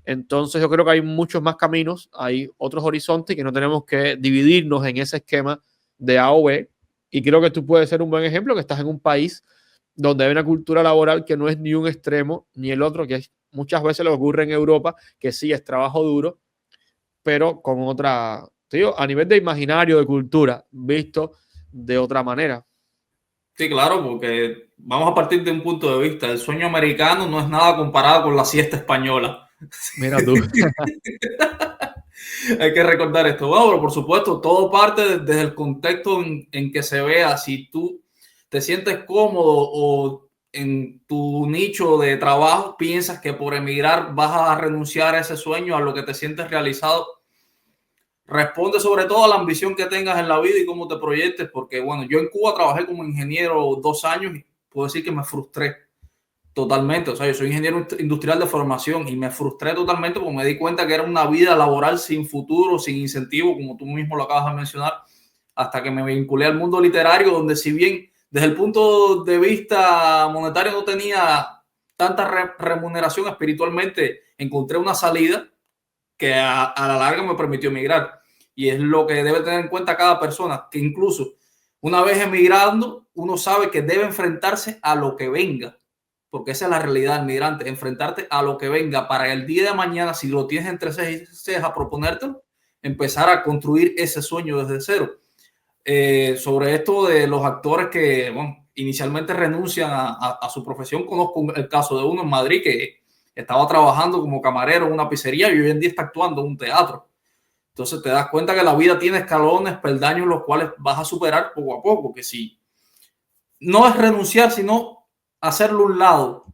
S3: Entonces yo creo que hay muchos más caminos, hay otros horizontes que no tenemos que dividirnos en ese esquema de A o B. Y creo que tú puedes ser un buen ejemplo, que estás en un país donde hay una cultura laboral que no es ni un extremo ni el otro, que es, muchas veces lo que ocurre en Europa, que sí es trabajo duro, pero con otra, tío, a nivel de imaginario, de cultura, visto de otra manera.
S2: Sí, claro, porque vamos a partir de un punto de vista. El sueño americano no es nada comparado con la siesta española.
S3: Mira tú.
S2: Hay que recordar esto. Bueno, pero por supuesto, todo parte desde el contexto en que se vea. Si tú te sientes cómodo o en tu nicho de trabajo piensas que por emigrar vas a renunciar a ese sueño, a lo que te sientes realizado, responde sobre todo a la ambición que tengas en la vida y cómo te proyectes. Porque, bueno, yo en Cuba trabajé como ingeniero 2 años y puedo decir que me frustré totalmente. O sea, yo soy ingeniero industrial de formación y me frustré totalmente porque me di cuenta que era una vida laboral sin futuro, sin incentivo, como tú mismo lo acabas de mencionar, hasta que me vinculé al mundo literario, donde si bien desde el punto de vista monetario no tenía tanta remuneración, espiritualmente encontré una salida que a la larga me permitió emigrar. Y es lo que debe tener en cuenta cada persona, que incluso una vez emigrando, uno sabe que debe enfrentarse a lo que venga, porque esa es la realidad del migrante, enfrentarte a lo que venga para el día de mañana, si lo tienes entre cejas, proponértelo, empezar a construir ese sueño desde cero. Sobre esto de los actores que, bueno, inicialmente renuncian a su profesión, conozco el caso de uno en Madrid que estaba trabajando como camarero en una pizzería y hoy en día está actuando en un teatro. Entonces te das cuenta que la vida tiene escalones, peldaños, los cuales vas a superar poco a poco, que si no es renunciar, sino hacerlo a un lado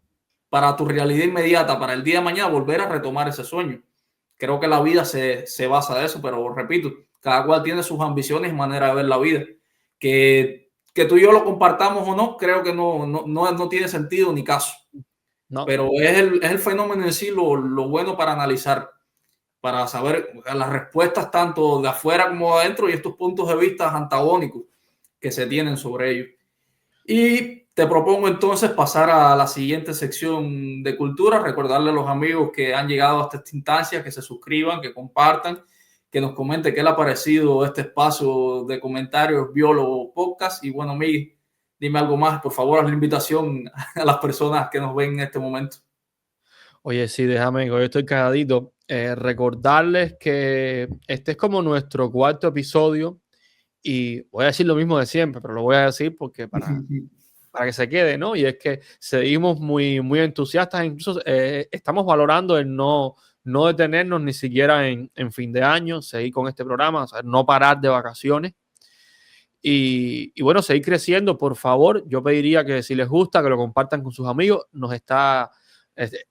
S2: para tu realidad inmediata, para el día de mañana volver a retomar ese sueño. Creo que la vida se basa de eso, pero repito, cada cual tiene sus ambiciones y manera de ver la vida. Que tú y yo lo compartamos o no, creo que no tiene sentido ni caso. No. Pero es el fenómeno en sí lo bueno para analizar, para saber las respuestas tanto de afuera como de adentro y estos puntos de vista antagónicos que se tienen sobre ellos. Y te propongo entonces pasar a la siguiente sección de cultura, recordarle a los amigos que han llegado hasta esta instancia, que se suscriban, que compartan, que nos comente qué le ha parecido este espacio de comentarios Biólogo Podcast. Y bueno, Miguel, dime algo más, por favor, haz la invitación a las personas que nos ven en este momento.
S3: Oye, sí, déjame, yo estoy cagadito. Recordarles que este es como nuestro 4º episodio y voy a decir lo mismo de siempre, pero lo voy a decir porque para que se quede, ¿no? Y es que seguimos muy, muy entusiastas, incluso estamos valorando el no detenernos ni siquiera en fin de año, seguir con este programa, o sea, no parar de vacaciones. Y bueno, seguir creciendo, por favor. Yo pediría que si les gusta, que lo compartan con sus amigos.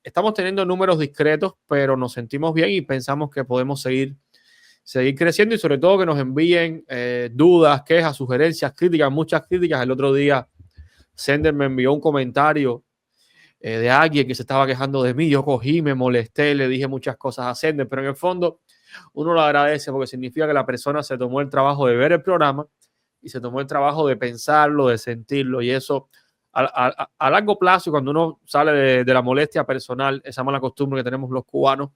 S3: Estamos teniendo números discretos, pero nos sentimos bien y pensamos que podemos seguir creciendo y sobre todo que nos envíen dudas, quejas, sugerencias, críticas, muchas críticas. El otro día Sender me envió un comentario de alguien que se estaba quejando de mí. Yo cogí, me molesté, le dije muchas cosas a Sender, pero en el fondo uno lo agradece porque significa que la persona se tomó el trabajo de ver el programa y se tomó el trabajo de pensarlo, de sentirlo, y eso a largo plazo, cuando uno sale de la molestia personal, esa mala costumbre que tenemos los cubanos,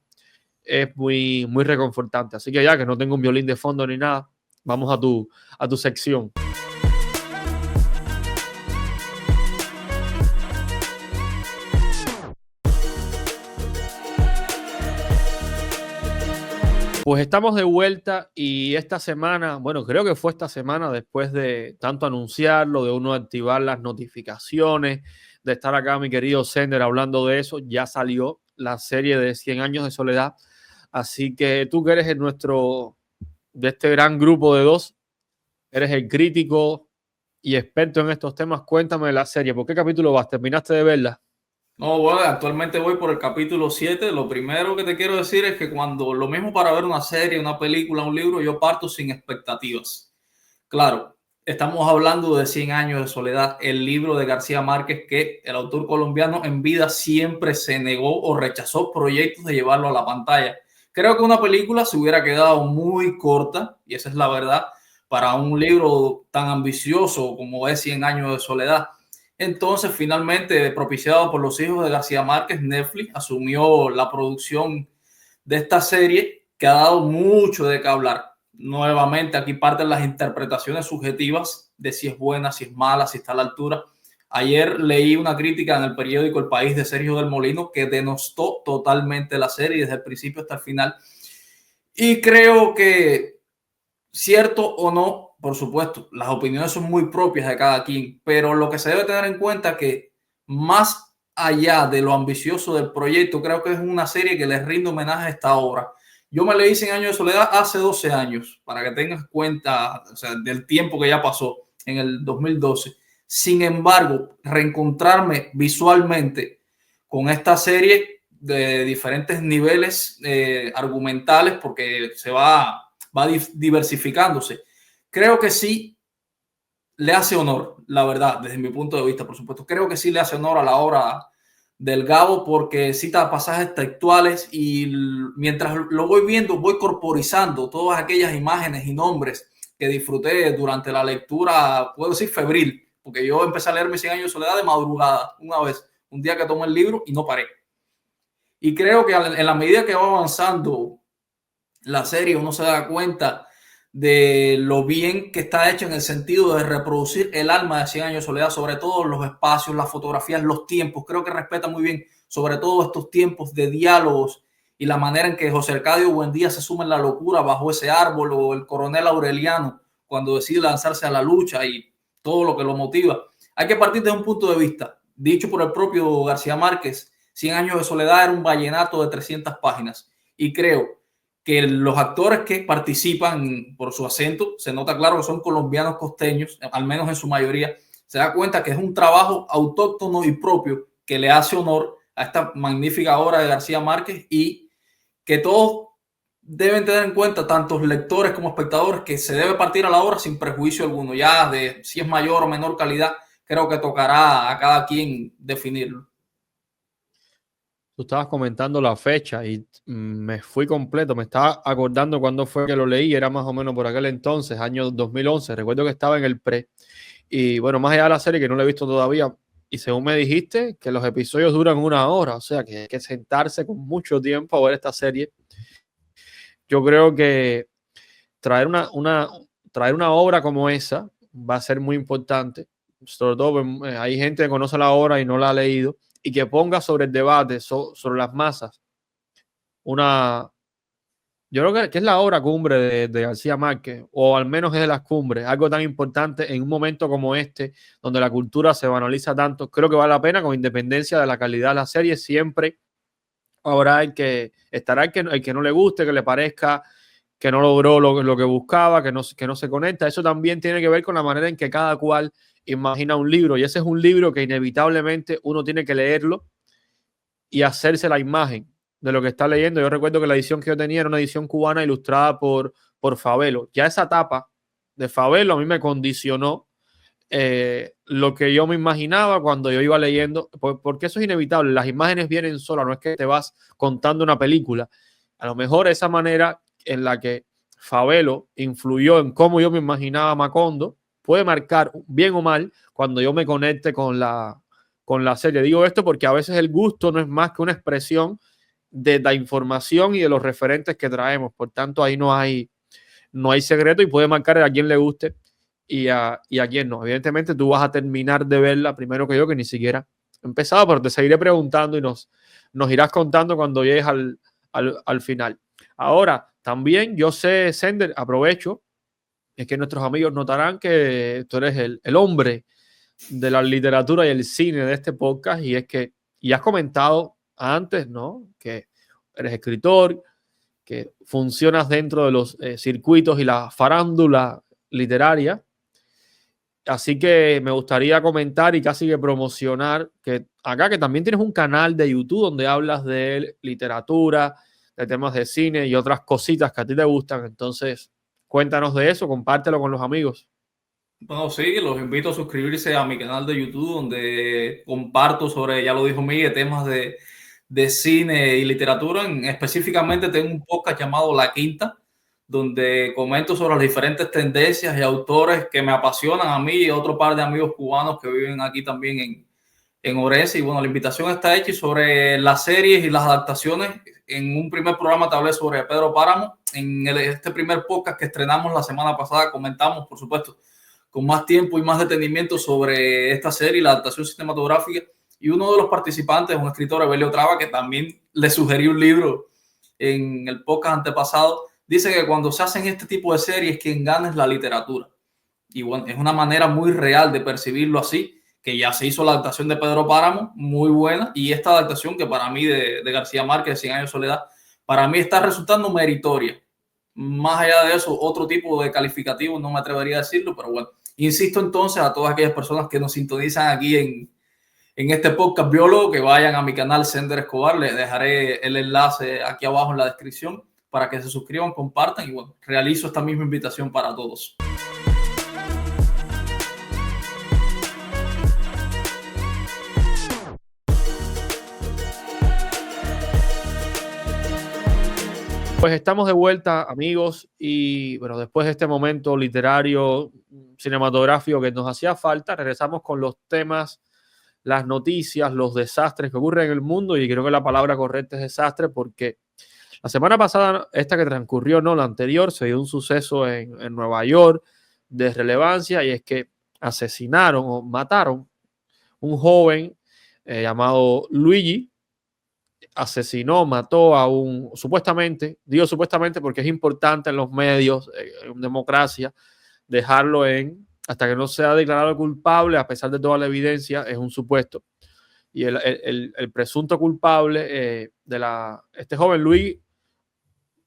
S3: es muy, muy reconfortante. Así que ya que no tengo un violín de fondo ni nada, vamos a tu sección. Pues estamos de vuelta y esta semana, bueno, creo que fue esta semana después de tanto anunciarlo, de uno activar las notificaciones, de estar acá, mi querido Sender, hablando de eso. Ya salió la serie de 100 años de soledad. Así que tú que eres de este gran grupo de dos, eres el crítico y experto en estos temas, cuéntame de la serie. ¿Por qué capítulo vas? ¿Terminaste de verla?
S2: No, bueno, actualmente voy por el capítulo 7. Lo primero que te quiero decir es que cuando lo mismo para ver una serie, una película, un libro, yo parto sin expectativas. Claro, estamos hablando de 100 años de soledad, el libro de García Márquez, que el autor colombiano en vida siempre se negó o rechazó proyectos de llevarlo a la pantalla. Creo que una película se hubiera quedado muy corta, y esa es la verdad, para un libro tan ambicioso como es 100 años de soledad. Entonces, finalmente, propiciado por los hijos de García Márquez, Netflix asumió la producción de esta serie que ha dado mucho de qué hablar. Nuevamente, aquí parten las interpretaciones subjetivas de si es buena, si es mala, si está a la altura. Ayer leí una crítica en el periódico El País de Sergio del Molino que denostó totalmente la serie desde el principio hasta el final. Y creo que, cierto o no, por supuesto, las opiniones son muy propias de cada quien, pero lo que se debe tener en cuenta es que más allá de lo ambicioso del proyecto, creo que es una serie que les rinde homenaje a esta obra. Yo me leí 100 años de soledad hace 12 años, para que tengas cuenta, o sea, del tiempo que ya pasó en el 2012. Sin embargo, reencontrarme visualmente con esta serie de diferentes niveles argumentales, porque va diversificándose. Creo que sí le hace honor, la verdad, desde mi punto de vista, por supuesto. Creo que sí le hace honor a la obra del Gabo porque cita pasajes textuales y mientras lo voy viendo, voy corporizando todas aquellas imágenes y nombres que disfruté durante la lectura, puedo decir febril, porque yo empecé a leer mis 100 años de soledad de madrugada, una vez, un día que tomé el libro y no paré. Y creo que en la medida que va avanzando la serie, uno se da cuenta de lo bien que está hecho en el sentido de reproducir el alma de 100 años de soledad, sobre todo los espacios, las fotografías, los tiempos. Creo que respeta muy bien, sobre todo estos tiempos de diálogos y la manera en que José Arcadio Buendía se suma en la locura bajo ese árbol, o el coronel Aureliano cuando decide lanzarse a la lucha y todo lo que lo motiva. Hay que partir de un punto de vista, dicho por el propio García Márquez, 100 años de soledad era un vallenato de 300 páginas y creo que los actores que participan por su acento, se nota claro que son colombianos costeños, al menos en su mayoría, se da cuenta que es un trabajo autóctono y propio que le hace honor a esta magnífica obra de García Márquez y que todos deben tener en cuenta, tantos lectores como espectadores, que se debe partir a la obra sin prejuicio alguno. Ya de si es mayor o menor calidad, creo que tocará a cada quien definirlo.
S3: Tú estabas comentando la fecha y me fui completo. Me estaba acordando cuándo fue que lo leí. Era más o menos por aquel entonces, año 2011. Recuerdo que estaba en el pre. Y bueno, más allá de la serie, que no la he visto todavía, y según me dijiste, que los episodios duran 1 hora. O sea, que hay que sentarse con mucho tiempo a ver esta serie. Yo creo que traer una obra como esa va a ser muy importante. Sobre todo, hay gente que conoce la obra y no la ha leído, y que ponga sobre el debate, sobre las masas, yo creo que es la obra cumbre de García Márquez, o al menos es de las cumbres, algo tan importante en un momento como este, donde la cultura se banaliza tanto. Creo que vale la pena, con independencia de la calidad de la serie. Siempre habrá estará el que no le guste, que le parezca que no logró lo que buscaba, que no se conecta. Eso también tiene que ver con la manera en que cada cual imagina un libro, y ese es un libro que inevitablemente uno tiene que leerlo y hacerse la imagen de lo que está leyendo. Yo recuerdo que la edición que yo tenía era una edición cubana ilustrada por Fabelo. Ya esa etapa de Fabelo a mí me condicionó lo que yo me imaginaba cuando yo iba leyendo, porque eso es inevitable. Las imágenes vienen solas, no es que te vas contando una película. A lo mejor esa manera en la que Fabelo influyó en cómo yo me imaginaba Macondo puede marcar bien o mal cuando yo me conecte con la serie. Digo esto porque a veces el gusto no es más que una expresión de la información y de los referentes que traemos. Por tanto, ahí no hay secreto, y puede marcar a quien le guste y a quien no. Evidentemente, tú vas a terminar de verla primero que yo, que ni siquiera he empezado, pero te seguiré preguntando y nos irás contando cuando llegues al final. Ahora, también yo sé, Sender, aprovecho, es que nuestros amigos notarán que tú eres el hombre de la literatura y el cine de este podcast, y es que, y has comentado antes, ¿no?, que eres escritor, que funcionas dentro de los circuitos y la farándula literaria. Así que me gustaría comentar y casi que promocionar que acá que también tienes un canal de YouTube donde hablas de literatura, de temas de cine y otras cositas que a ti te gustan. Entonces, cuéntanos de eso, compártelo con los amigos.
S2: Bueno, sí, los invito a suscribirse a mi canal de YouTube, donde comparto sobre, ya lo dijo Miguel, temas de cine y literatura. Específicamente tengo un podcast llamado La Quinta, donde comento sobre las diferentes tendencias y autores que me apasionan a mí y a otro par de amigos cubanos que viven aquí también en Orense. Y bueno, la invitación está hecha, y sobre las series y las adaptaciones, en un primer programa te hablé sobre Pedro Páramo. En este primer podcast que estrenamos la semana pasada comentamos, por supuesto, con más tiempo y más detenimiento sobre esta serie y la adaptación cinematográfica. Y uno de los participantes, un escritor, Evelio Traba, que también le sugerí un libro en el podcast antepasado, dice que cuando se hacen este tipo de series, quien gana es la literatura. Y bueno, es una manera muy real de percibirlo así, que ya se hizo la adaptación de Pedro Páramo, muy buena, y esta adaptación que para mí de García Márquez, de 100 años de soledad, para mí está resultando meritoria. Más allá de eso, otro tipo de calificativo no me atrevería a decirlo, pero bueno, insisto entonces a todas aquellas personas que nos sintonizan aquí en este podcast biólogo, que vayan a mi canal Sender Escobar. Les dejaré el enlace aquí abajo en la descripción para que se suscriban, compartan, y bueno, realizo esta misma invitación para todos.
S3: Pues estamos de vuelta, amigos, y bueno, después de este momento literario, cinematográfico que nos hacía falta, regresamos con los temas, las noticias, los desastres que ocurren en el mundo, y creo que la palabra correcta es desastre, porque la semana pasada, esta que transcurrió, no la anterior, se dio un suceso en Nueva York de relevancia, y es que asesinaron o mataron un joven llamado Luigi. Asesinó, mató a un, supuestamente, digo supuestamente porque es importante en los medios, en democracia, dejarlo hasta que no sea declarado culpable, a pesar de toda la evidencia, es un supuesto. Y el presunto culpable este joven Luis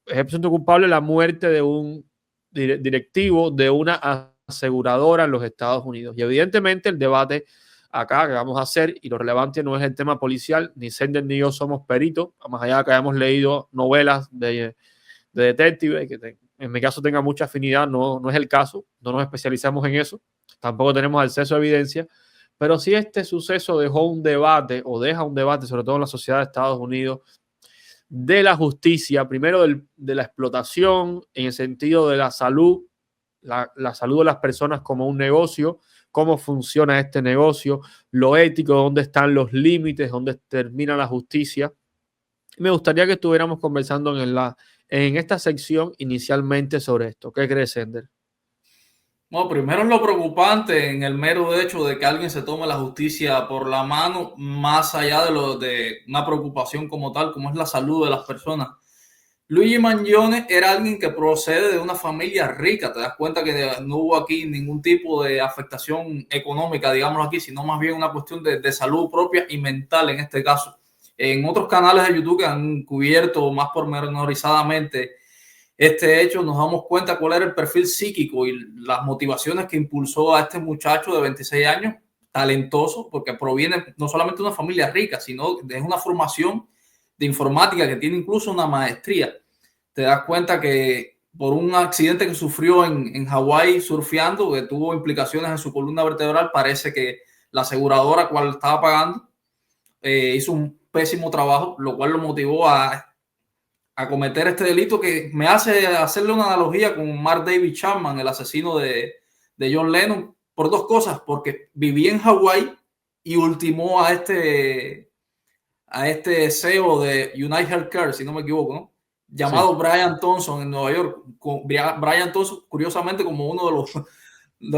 S3: es el presunto culpable de la muerte de un directivo de una aseguradora en los Estados Unidos. Y evidentemente el debate acá que vamos a hacer, y lo relevante no es el tema policial, ni Sender ni yo somos peritos, más allá de que hayamos leído novelas de detectives, que en mi caso tenga mucha afinidad, no es el caso, no nos especializamos en eso, tampoco tenemos acceso a evidencia, pero sí este suceso dejó un debate, o deja un debate, sobre todo en la sociedad de Estados Unidos, de la justicia, primero de la explotación, en el sentido de la salud, la salud de las personas como un negocio, cómo funciona este negocio, lo ético, dónde están los límites, dónde termina la justicia. Me gustaría que estuviéramos conversando en esta sección inicialmente sobre esto. ¿Qué crees, Sender?
S2: Bueno, primero es lo preocupante en el mero hecho de que alguien se tome la justicia por la mano, más allá de una preocupación como tal, como es la salud de las personas. Luigi Mangione era alguien que procede de una familia rica. Te das cuenta que no hubo aquí ningún tipo de afectación económica, digámoslo aquí, sino más bien una cuestión de salud propia y mental en este caso. En otros canales de YouTube que han cubierto más pormenorizadamente este hecho, nos damos cuenta cuál era el perfil psíquico y las motivaciones que impulsó a este muchacho de 26 años, talentoso, porque proviene no solamente de una familia rica, sino de una formación de informática, que tiene incluso una maestría. Te das cuenta que por un accidente que sufrió en Hawái surfeando, que tuvo implicaciones en su columna vertebral, parece que la aseguradora cual estaba pagando hizo un pésimo trabajo, lo cual lo motivó a cometer este delito, que me hace hacerle una analogía con Mark David Chapman, el asesino de John Lennon, por dos cosas: porque vivía en Hawái y ultimó a este CEO de United Healthcare, si no me equivoco, ¿no?, llamado sí, Brian Thompson, en Nueva York. Brian Thompson, curiosamente, como uno de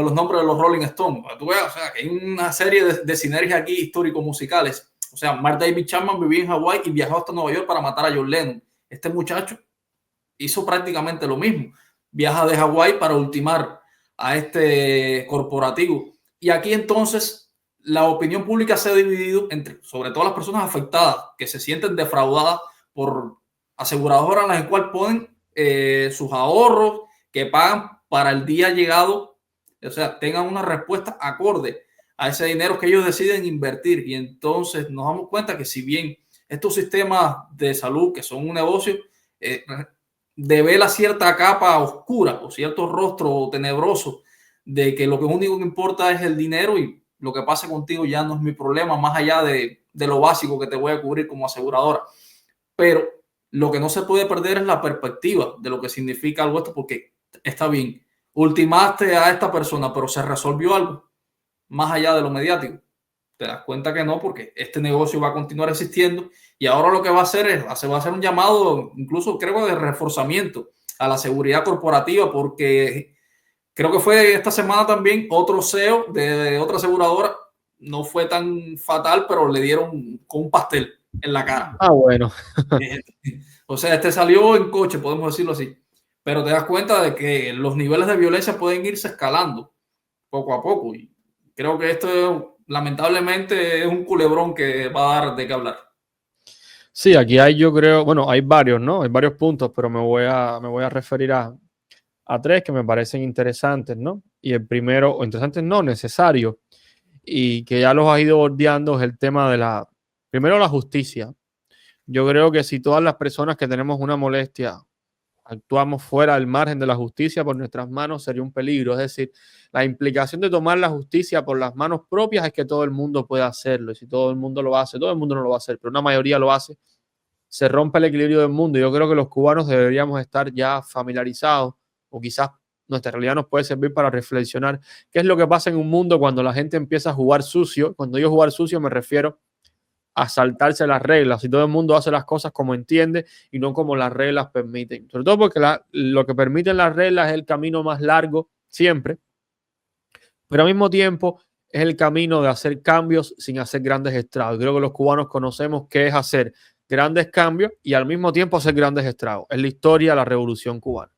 S2: los nombres de los Rolling Stones. Tú ves, o sea, que hay una serie de sinergias aquí histórico-musicales. O sea, Mark David Chapman vivía en Hawái y viajó hasta Nueva York para matar a John Lennon. Este muchacho hizo prácticamente lo mismo. Viaja de Hawái para ultimar a este corporativo. Y aquí entonces la opinión pública se ha dividido entre, sobre todo las personas afectadas, que se sienten defraudadas por aseguradoras en las cuales ponen sus ahorros, que pagan para el día llegado, o sea, tengan una respuesta acorde a ese dinero que ellos deciden invertir. Y entonces nos damos cuenta que si bien estos sistemas de salud, que son un negocio, devela cierta capa oscura o cierto rostro tenebroso de que lo único que importa es el dinero y lo que pase contigo ya no es mi problema, más allá de lo básico que te voy a cubrir como aseguradora. Pero lo que no se puede perder es la perspectiva de lo que significa algo esto, porque está bien, ultimaste a esta persona, pero se resolvió algo más allá de lo mediático. Te das cuenta que no, porque este negocio va a continuar existiendo y ahora lo que va a hacer es, va a hacer un llamado, incluso creo de reforzamiento a la seguridad corporativa, porque creo que fue esta semana también otro CEO de otra aseguradora, no fue tan fatal, pero le dieron con un pastel en la cara.
S3: Ah, bueno.
S2: O sea, este salió en coche, podemos decirlo así, pero te das cuenta de que los niveles de violencia pueden irse escalando poco a poco y creo que esto lamentablemente es un culebrón que va a dar de qué hablar.
S3: Sí, aquí hay, yo creo, bueno, hay varios, ¿no? Hay varios puntos, pero me voy a referir a tres que me parecen interesantes, ¿no? Y el primero, o interesantes no, necesario, y que ya los has ido bordeando, es el tema de primero la justicia. Yo creo que si todas las personas que tenemos una molestia actuamos fuera del margen de la justicia por nuestras manos, sería un peligro. Es decir, la implicación de tomar la justicia por las manos propias es que todo el mundo pueda hacerlo. Y si todo el mundo lo hace, todo el mundo no lo va a hacer, pero una mayoría lo hace, se rompe el equilibrio del mundo. Yo creo que los cubanos deberíamos estar ya familiarizados, o quizás nuestra realidad nos puede servir para reflexionar qué es lo que pasa en un mundo cuando la gente empieza a jugar sucio. Cuando yo jugar sucio me refiero a saltarse las reglas, y todo el mundo hace las cosas como entiende y no como las reglas permiten. Sobre todo porque lo que permiten las reglas es el camino más largo siempre, pero al mismo tiempo es el camino de hacer cambios sin hacer grandes estragos. Creo que los cubanos conocemos qué es hacer grandes cambios y al mismo tiempo hacer grandes estragos. Es la historia de la Revolución Cubana.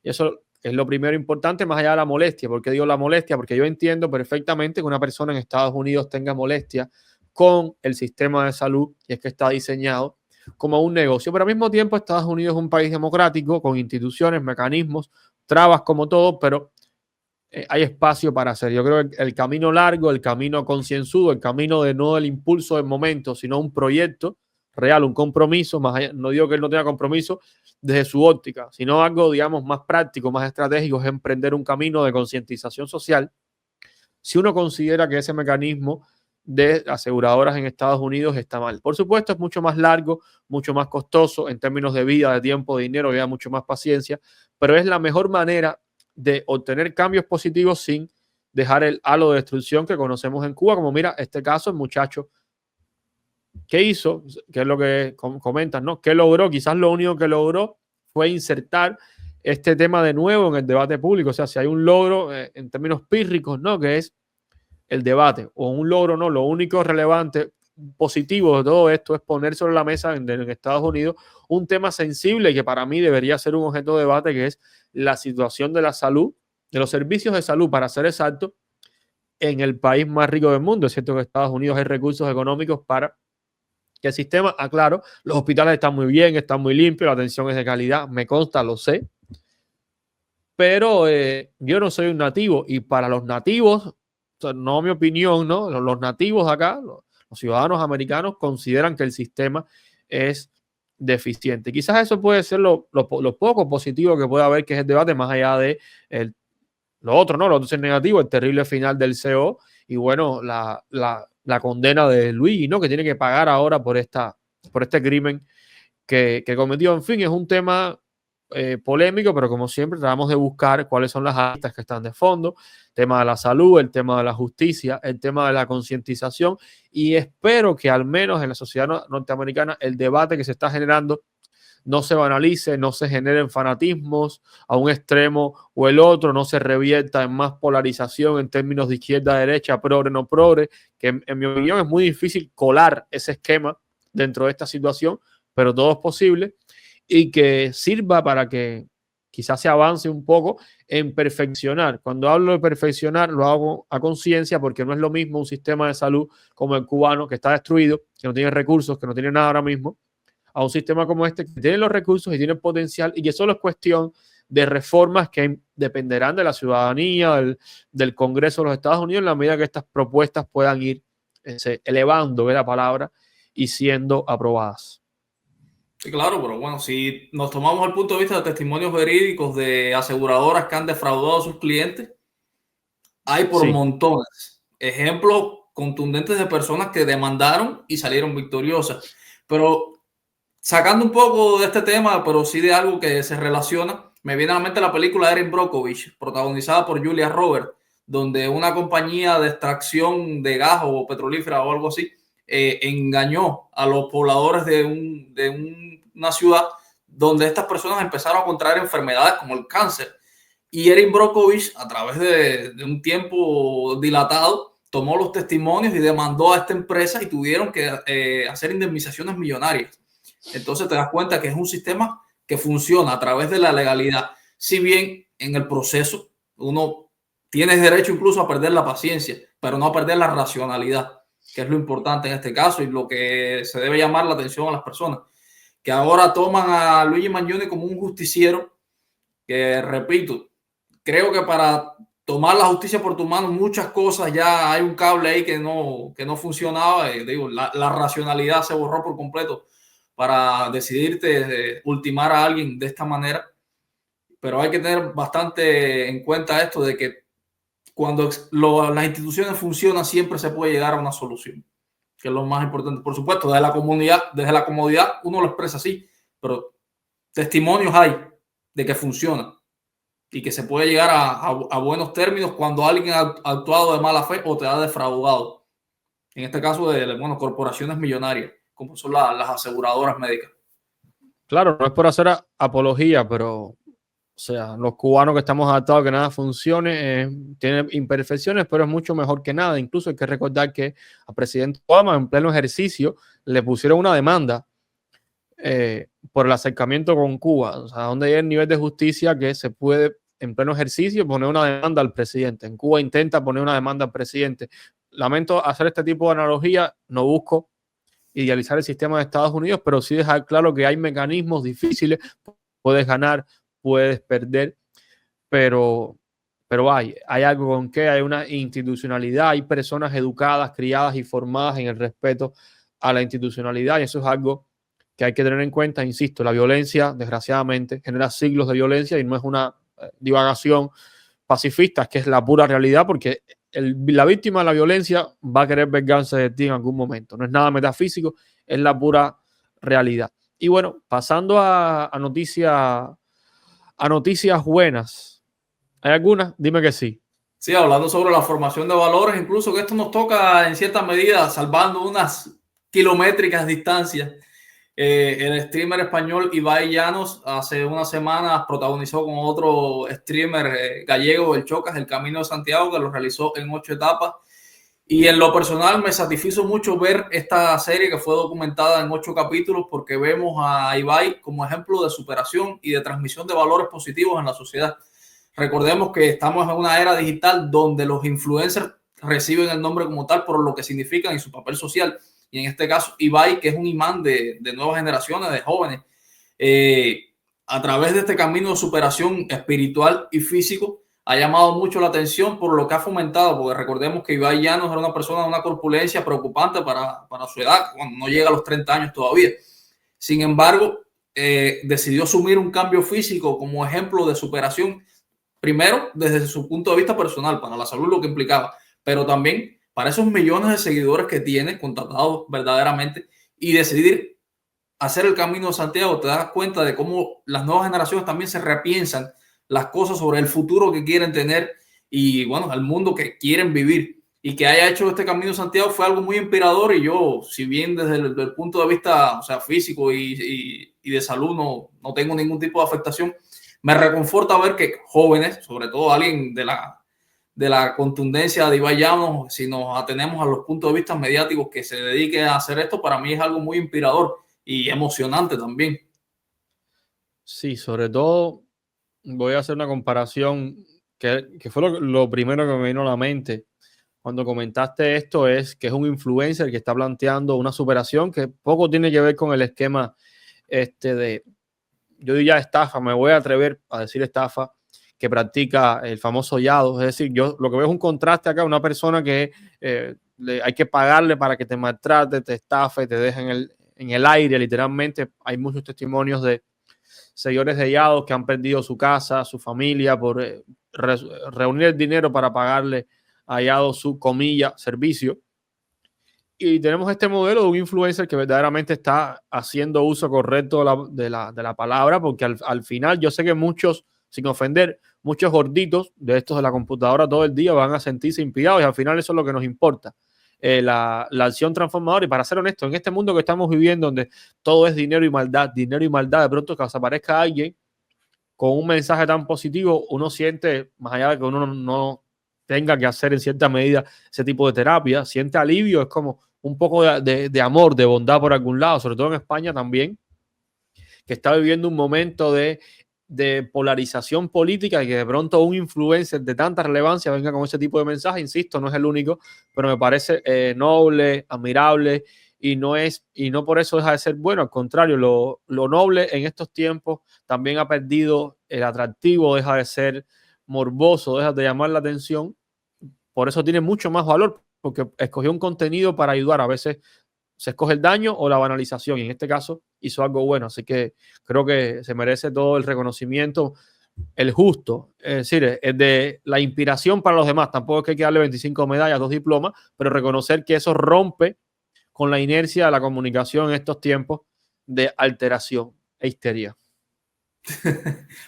S3: Y eso es lo primero importante, más allá de la molestia. ¿Por qué digo la molestia? Porque yo entiendo perfectamente que una persona en Estados Unidos tenga molestia con el sistema de salud, y es que está diseñado como un negocio, pero al mismo tiempo Estados Unidos es un país democrático con instituciones, mecanismos, trabas como todo, pero hay espacio para hacer. Yo creo que el camino largo, el camino concienzudo, el camino de no el impulso del momento, sino un proyecto real, un compromiso, más allá, no digo que él no tenga compromiso desde su óptica, sino algo, digamos, más práctico, más estratégico, es emprender un camino de concientización social. Si uno considera que ese mecanismo de aseguradoras en Estados Unidos está mal. Por supuesto, es mucho más largo, mucho más costoso en términos de vida, de tiempo, de dinero, ya mucho más paciencia, pero es la mejor manera de obtener cambios positivos sin dejar el halo de destrucción que conocemos en Cuba, como mira este caso, el muchacho, ¿qué hizo? ¿Qué es lo que comentan, no? ¿Qué logró? Quizás lo único que logró fue insertar este tema de nuevo en el debate público. O sea, si hay un logro en términos pírricos, ¿no? Que es el debate, o un logro, no, lo único relevante, positivo de todo esto es poner sobre la mesa en Estados Unidos un tema sensible que para mí debería ser un objeto de debate, que es la situación de la salud, de los servicios de salud, para ser exacto, en el país más rico del mundo. Es cierto que en Estados Unidos hay recursos económicos para que el sistema, aclaro, los hospitales están muy bien, están muy limpios, la atención es de calidad, me consta, lo sé, pero yo no soy un nativo, y para los nativos, no mi opinión, ¿no? Los nativos acá, los ciudadanos americanos, consideran que el sistema es deficiente. Quizás eso puede ser lo poco positivo que puede haber, que es el debate, más allá de lo otro, ¿no? Lo otro es negativo, el terrible final del CEO y bueno, la condena de Luigi, ¿no? Que tiene que pagar ahora por este crimen que cometió. En fin, es un tema polémico, pero como siempre tratamos de buscar cuáles son las aristas que están de fondo, el tema de la salud, el tema de la justicia, el tema de la concientización, y espero que al menos en la sociedad norteamericana el debate que se está generando no se banalice, no se generen fanatismos a un extremo o el otro, no se revierta en más polarización en términos de izquierda-derecha, progre, no progre, que en mi opinión es muy difícil colar ese esquema dentro de esta situación, pero todo es posible, y que sirva para que quizás se avance un poco en perfeccionar. Cuando hablo de perfeccionar, lo hago a conciencia porque no es lo mismo un sistema de salud como el cubano, que está destruido, que no tiene recursos, que no tiene nada ahora mismo, a un sistema como este que tiene los recursos y tiene potencial y que solo es cuestión de reformas que dependerán de la ciudadanía, del Congreso de los Estados Unidos, en la medida que estas propuestas puedan ir elevando, la palabra, y siendo aprobadas.
S2: Sí, claro, pero bueno, si nos tomamos el punto de vista de testimonios verídicos de aseguradoras que han defraudado a sus clientes, hay por
S3: Sí.
S2: montones. Ejemplos contundentes de personas que demandaron y salieron victoriosas. Pero sacando un poco de este tema, pero sí de algo que se relaciona, me viene a la mente la película Erin Brockovich, protagonizada por Julia Roberts, donde una compañía de extracción de gas o petrolífera o algo así engañó a los pobladores de una ciudad donde estas personas empezaron a contraer enfermedades como el cáncer. Y Erin Brockovich, a través de un tiempo dilatado, tomó los testimonios y demandó a esta empresa y tuvieron que hacer indemnizaciones millonarias. Entonces te das cuenta que es un sistema que funciona a través de la legalidad. Si bien en el proceso uno tiene derecho incluso a perder la paciencia, pero no a perder la racionalidad, que es lo importante en este caso y lo que se debe llamar la atención a las personas, que ahora toman a Luigi Mangione como un justiciero que, repito, creo que para tomar la justicia por tu mano, muchas cosas ya hay un cable ahí que no funcionaba. Digo, la racionalidad se borró por completo para decidirte ultimar a alguien de esta manera. Pero hay que tener bastante en cuenta esto de que cuando las instituciones funcionan, siempre se puede llegar a una solución, que es lo más importante. Por supuesto, desde la comodidad uno lo expresa así, pero testimonios hay de que funciona y que se puede llegar a buenos términos cuando alguien ha actuado de mala fe o te ha defraudado. En este caso de corporaciones millonarias, como son las aseguradoras médicas.
S3: Claro, no es por hacer apología, pero o sea, los cubanos que estamos adaptados a que nada funcione, tiene imperfecciones, pero es mucho mejor que nada. Incluso hay que recordar que al presidente Obama, en pleno ejercicio, le pusieron una demanda por el acercamiento con Cuba. O sea, donde hay el nivel de justicia que se puede, en pleno ejercicio, poner una demanda al presidente. En Cuba intenta poner una demanda al presidente. Lamento hacer este tipo de analogía, no busco idealizar el sistema de Estados Unidos, pero sí dejar claro que hay mecanismos difíciles, puedes ganar, puedes perder, pero hay algo con que hay una institucionalidad, hay personas educadas, criadas y formadas en el respeto a la institucionalidad y eso es algo que hay que tener en cuenta. Insisto, la violencia, desgraciadamente, genera siglos de violencia y no es una divagación pacifista, es que es la pura realidad porque la víctima de la violencia va a querer vengarse de ti en algún momento. No es nada metafísico, es la pura realidad. Y bueno, pasando a noticias buenas. ¿Hay alguna? Dime que sí.
S2: Sí, hablando sobre la formación de valores, incluso que esto nos toca en cierta medida, salvando unas kilométricas distancias. El streamer español Ibai Llanos hace unas semanas protagonizó con otro streamer gallego, el Chocas, el Camino de Santiago, que lo realizó en 8 etapas. Y en lo personal me satisfizo mucho ver esta serie que fue documentada en 8 capítulos porque vemos a Ibai como ejemplo de superación y de transmisión de valores positivos en la sociedad. Recordemos que estamos en una era digital donde los influencers reciben el nombre como tal por lo que significan y su papel social. Y en este caso, Ibai, que es un imán de nuevas generaciones, de jóvenes, a través de este camino de superación espiritual y físico, ha llamado mucho la atención por lo que ha fomentado, porque recordemos que Ibai Llanos era una persona de una corpulencia preocupante para su edad, cuando no llega a los 30 años todavía. Sin embargo, decidió asumir un cambio físico como ejemplo de superación, primero desde su punto de vista personal, para la salud, lo que implicaba, pero también para esos millones de seguidores que tiene, contratados verdaderamente, y decidir hacer el Camino de Santiago. Te das cuenta de cómo las nuevas generaciones también se repiensan las cosas sobre el futuro que quieren tener y, bueno, el mundo que quieren vivir. Y que haya hecho este Camino de Santiago fue algo muy inspirador y yo, si bien desde el punto de vista, o sea, físico y de salud no tengo ningún tipo de afectación, me reconforta ver que jóvenes, sobre todo alguien de la contundencia de Ibai Llanos, si nos atenemos a los puntos de vista mediáticos, que se dedique a hacer esto, para mí es algo muy inspirador y emocionante también.
S3: Sí, sobre todo voy a hacer una comparación que fue lo primero que me vino a la mente cuando comentaste esto, es que es un influencer que está planteando una superación que poco tiene que ver con el esquema yo diría estafa, me voy a atrever a decir estafa, que practica el famoso yado. Es decir, yo lo que veo es un contraste acá, una persona que hay que pagarle para que te maltrate, te estafe, te deje en el aire, literalmente. Hay muchos testimonios de seguidores de yados que han perdido su casa, su familia, por reunir el dinero para pagarle a yados su, comilla, servicio. Y tenemos este modelo de un influencer que verdaderamente está haciendo uso correcto de la palabra, porque al final yo sé que muchos, sin ofender, muchos gorditos de estos de la computadora todo el día van a sentirse inspirados, y al final eso es lo que nos importa, la acción transformadora. Y para ser honesto, en este mundo que estamos viviendo, donde todo es dinero y maldad, de pronto que aparezca alguien con un mensaje tan positivo, uno siente, más allá de que uno no tenga que hacer en cierta medida ese tipo de terapia, siente alivio, es como un poco de amor, de bondad por algún lado, sobre todo en España también, que está viviendo un momento de polarización política, y que de pronto un influencer de tanta relevancia venga con ese tipo de mensaje. Insisto, no es el único, pero me parece noble, admirable, y no por eso deja de ser bueno. Al contrario, lo noble en estos tiempos también ha perdido el atractivo, deja de ser morboso, deja de llamar la atención. Por eso tiene mucho más valor, porque escogió un contenido para ayudar. A veces se escoge el daño o la banalización, y en este caso hizo algo bueno. Así que creo que se merece todo el reconocimiento, el justo, es decir, es de la inspiración para los demás. Tampoco es que hay que darle 25 medallas, 2 diplomas, pero reconocer que eso rompe con la inercia de la comunicación en estos tiempos de alteración e histeria.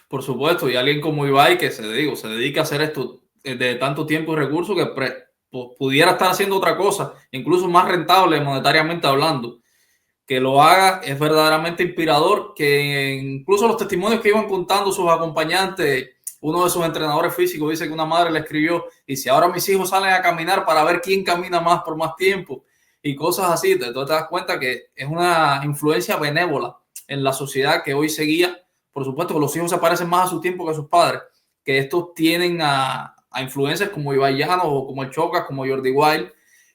S2: Por supuesto, y alguien como Ibai que se dedica a hacer esto de tanto tiempo y recursos, que pudiera estar haciendo otra cosa, incluso más rentable monetariamente hablando. Que lo haga es verdaderamente inspirador, que incluso los testimonios que iban contando sus acompañantes, uno de sus entrenadores físicos dice que una madre le escribió, y si ahora mis hijos salen a caminar para ver quién camina más por más tiempo, y cosas así, tú te das cuenta que es una influencia benévola en la sociedad que hoy se guía. Por supuesto que los hijos se parecen más a su tiempo que a sus padres, que estos tienen a influencers como Ibai Llanos o como el Chocas, como Jordi Wild,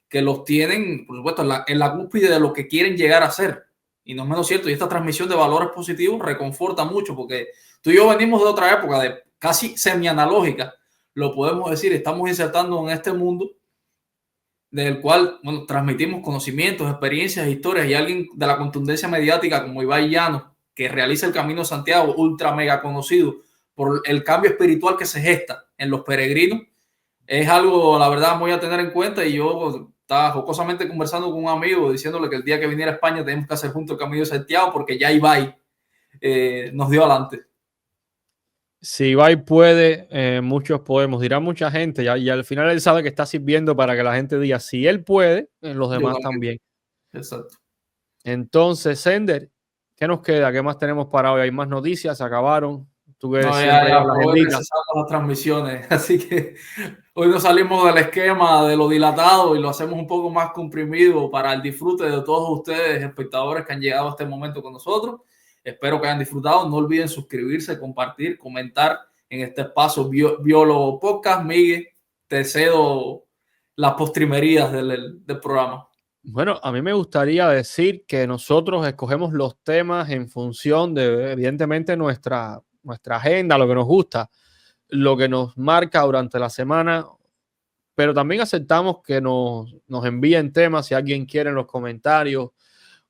S2: que los tienen, por supuesto, en la cúspide de lo que quieren llegar a ser. Y no es menos cierto. Y esta transmisión de valores positivos reconforta mucho, porque tú y yo venimos de otra época, de casi semi-analógica, lo podemos decir. Estamos insertando en este mundo del cual, bueno, transmitimos conocimientos, experiencias, historias, y alguien de la contundencia mediática como Ibai Llanos, que realiza el Camino de Santiago, ultra mega conocido por el cambio espiritual que se gesta en los peregrinos, es algo, la verdad, muy a tener en cuenta. Y yo estaba jocosamente conversando con un amigo diciéndole que el día que viniera a España tenemos que hacer junto el Camino de Santiago, porque ya Ibai nos dio adelante.
S3: Si Ibai puede, muchos podemos, dirá mucha gente, y al final él sabe que está sirviendo para que la gente diga, si él puede, los demás también.
S2: Exacto.
S3: Entonces, Sender, ¿qué nos queda? ¿Qué más tenemos para hoy? ¿Hay más noticias? ¿Se acabaron? Tú que siempre
S2: las transmisiones, así que hoy nos salimos del esquema de lo dilatado y lo hacemos un poco más comprimido para el disfrute de todos ustedes, espectadores que han llegado a este momento con nosotros. Espero que hayan disfrutado. No olviden suscribirse, compartir, comentar en este espacio Biólogo Podcast. Miguel, te cedo las postrimerías del programa.
S3: Bueno, a mí me gustaría decir que nosotros escogemos los temas en función de, evidentemente, nuestra agenda, lo que nos gusta, lo que nos marca durante la semana, pero también aceptamos que nos envíen temas si alguien quiere en los comentarios,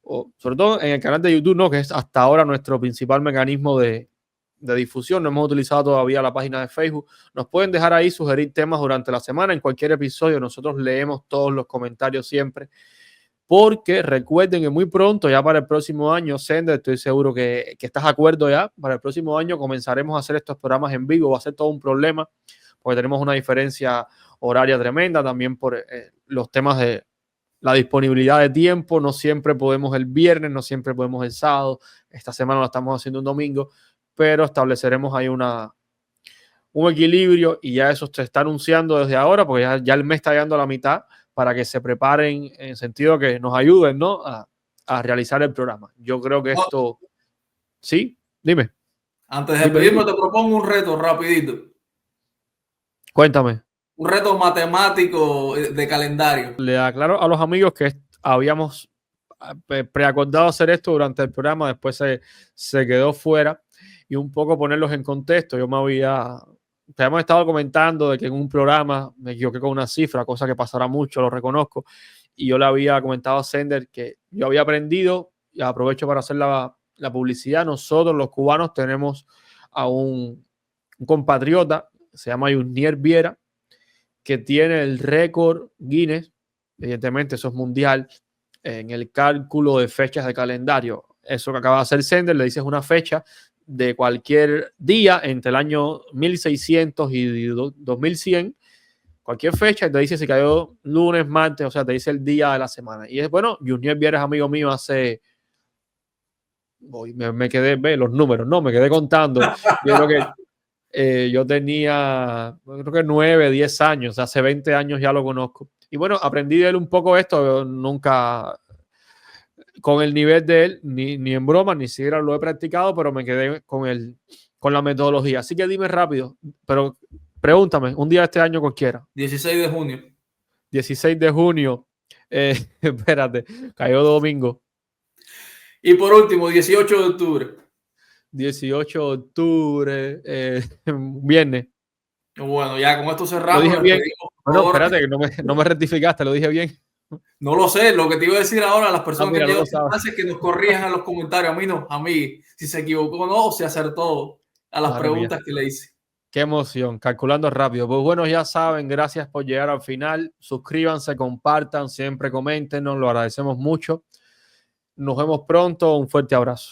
S3: o sobre todo en el canal de YouTube, ¿no? Que es hasta ahora nuestro principal mecanismo de difusión. No hemos utilizado todavía la página de Facebook. Nos pueden dejar ahí, sugerir temas durante la semana. En cualquier episodio nosotros leemos todos los comentarios siempre, porque recuerden que muy pronto, ya para el próximo año, Sender, estoy seguro que estás de acuerdo ya, para el próximo año comenzaremos a hacer estos programas en vivo. Va a ser todo un problema, porque tenemos una diferencia horaria tremenda, también por los temas de la disponibilidad de tiempo. No siempre podemos el viernes, no siempre podemos el sábado. Esta semana lo estamos haciendo un domingo, pero estableceremos ahí un equilibrio, y ya eso se está anunciando desde ahora, porque ya el mes está llegando a la mitad, para que se preparen en sentido que nos ayuden, ¿no? a realizar el programa. Yo creo que esto... ¿Sí? Dime.
S2: Antes de despedirme, te propongo un reto rapidito.
S3: Cuéntame.
S2: Un reto matemático de calendario.
S3: Le aclaro a los amigos que habíamos preacordado hacer esto durante el programa, después se quedó fuera, y un poco ponerlos en contexto. Te hemos estado comentando de que en un programa me equivoqué con una cifra, cosa que pasará mucho, lo reconozco, y yo le había comentado a Sender que yo había aprendido, y aprovecho para hacer la publicidad. Nosotros los cubanos tenemos a un compatriota, se llama Yunier Viera, que tiene el récord Guinness, evidentemente eso es mundial, en el cálculo de fechas de calendario. Eso que acaba de hacer Sender, le dices una fecha de cualquier día entre el año 1600 y 2100, cualquier fecha, y te dice si cayó lunes, martes, o sea, te dice el día de la semana. Y es bueno, Junior Viera es amigo mío hace... me quedé, ve los números, no, me quedé contando. Yo creo que yo tenía, creo que 9, 10 años, hace 20 años ya lo conozco. Y bueno, aprendí de él un poco esto, nunca con el nivel de él, ni en broma, ni siquiera lo he practicado, pero me quedé con la metodología. Así que dime rápido, pero pregúntame, un día de este año cualquiera.
S2: 16 de junio.
S3: 16 de junio, espérate, cayó domingo.
S2: Y por último, 18 de octubre.
S3: 18 de octubre, viernes.
S2: Bueno, ya con esto cerramos.
S3: Lo dije bien. Bueno, espérate, que no me rectificaste, lo dije bien.
S2: No lo sé, lo que te iba a decir ahora a las personas
S3: mira,
S2: que llegan es que nos corrijan en los comentarios. A mí no, a mí, si se equivocó o no, o se acertó a las preguntas que le hice.
S3: Qué emoción, calculando rápido. Pues bueno, ya saben, gracias por llegar al final. Suscríbanse, compartan, siempre coméntenos, lo agradecemos mucho. Nos vemos pronto, un fuerte abrazo.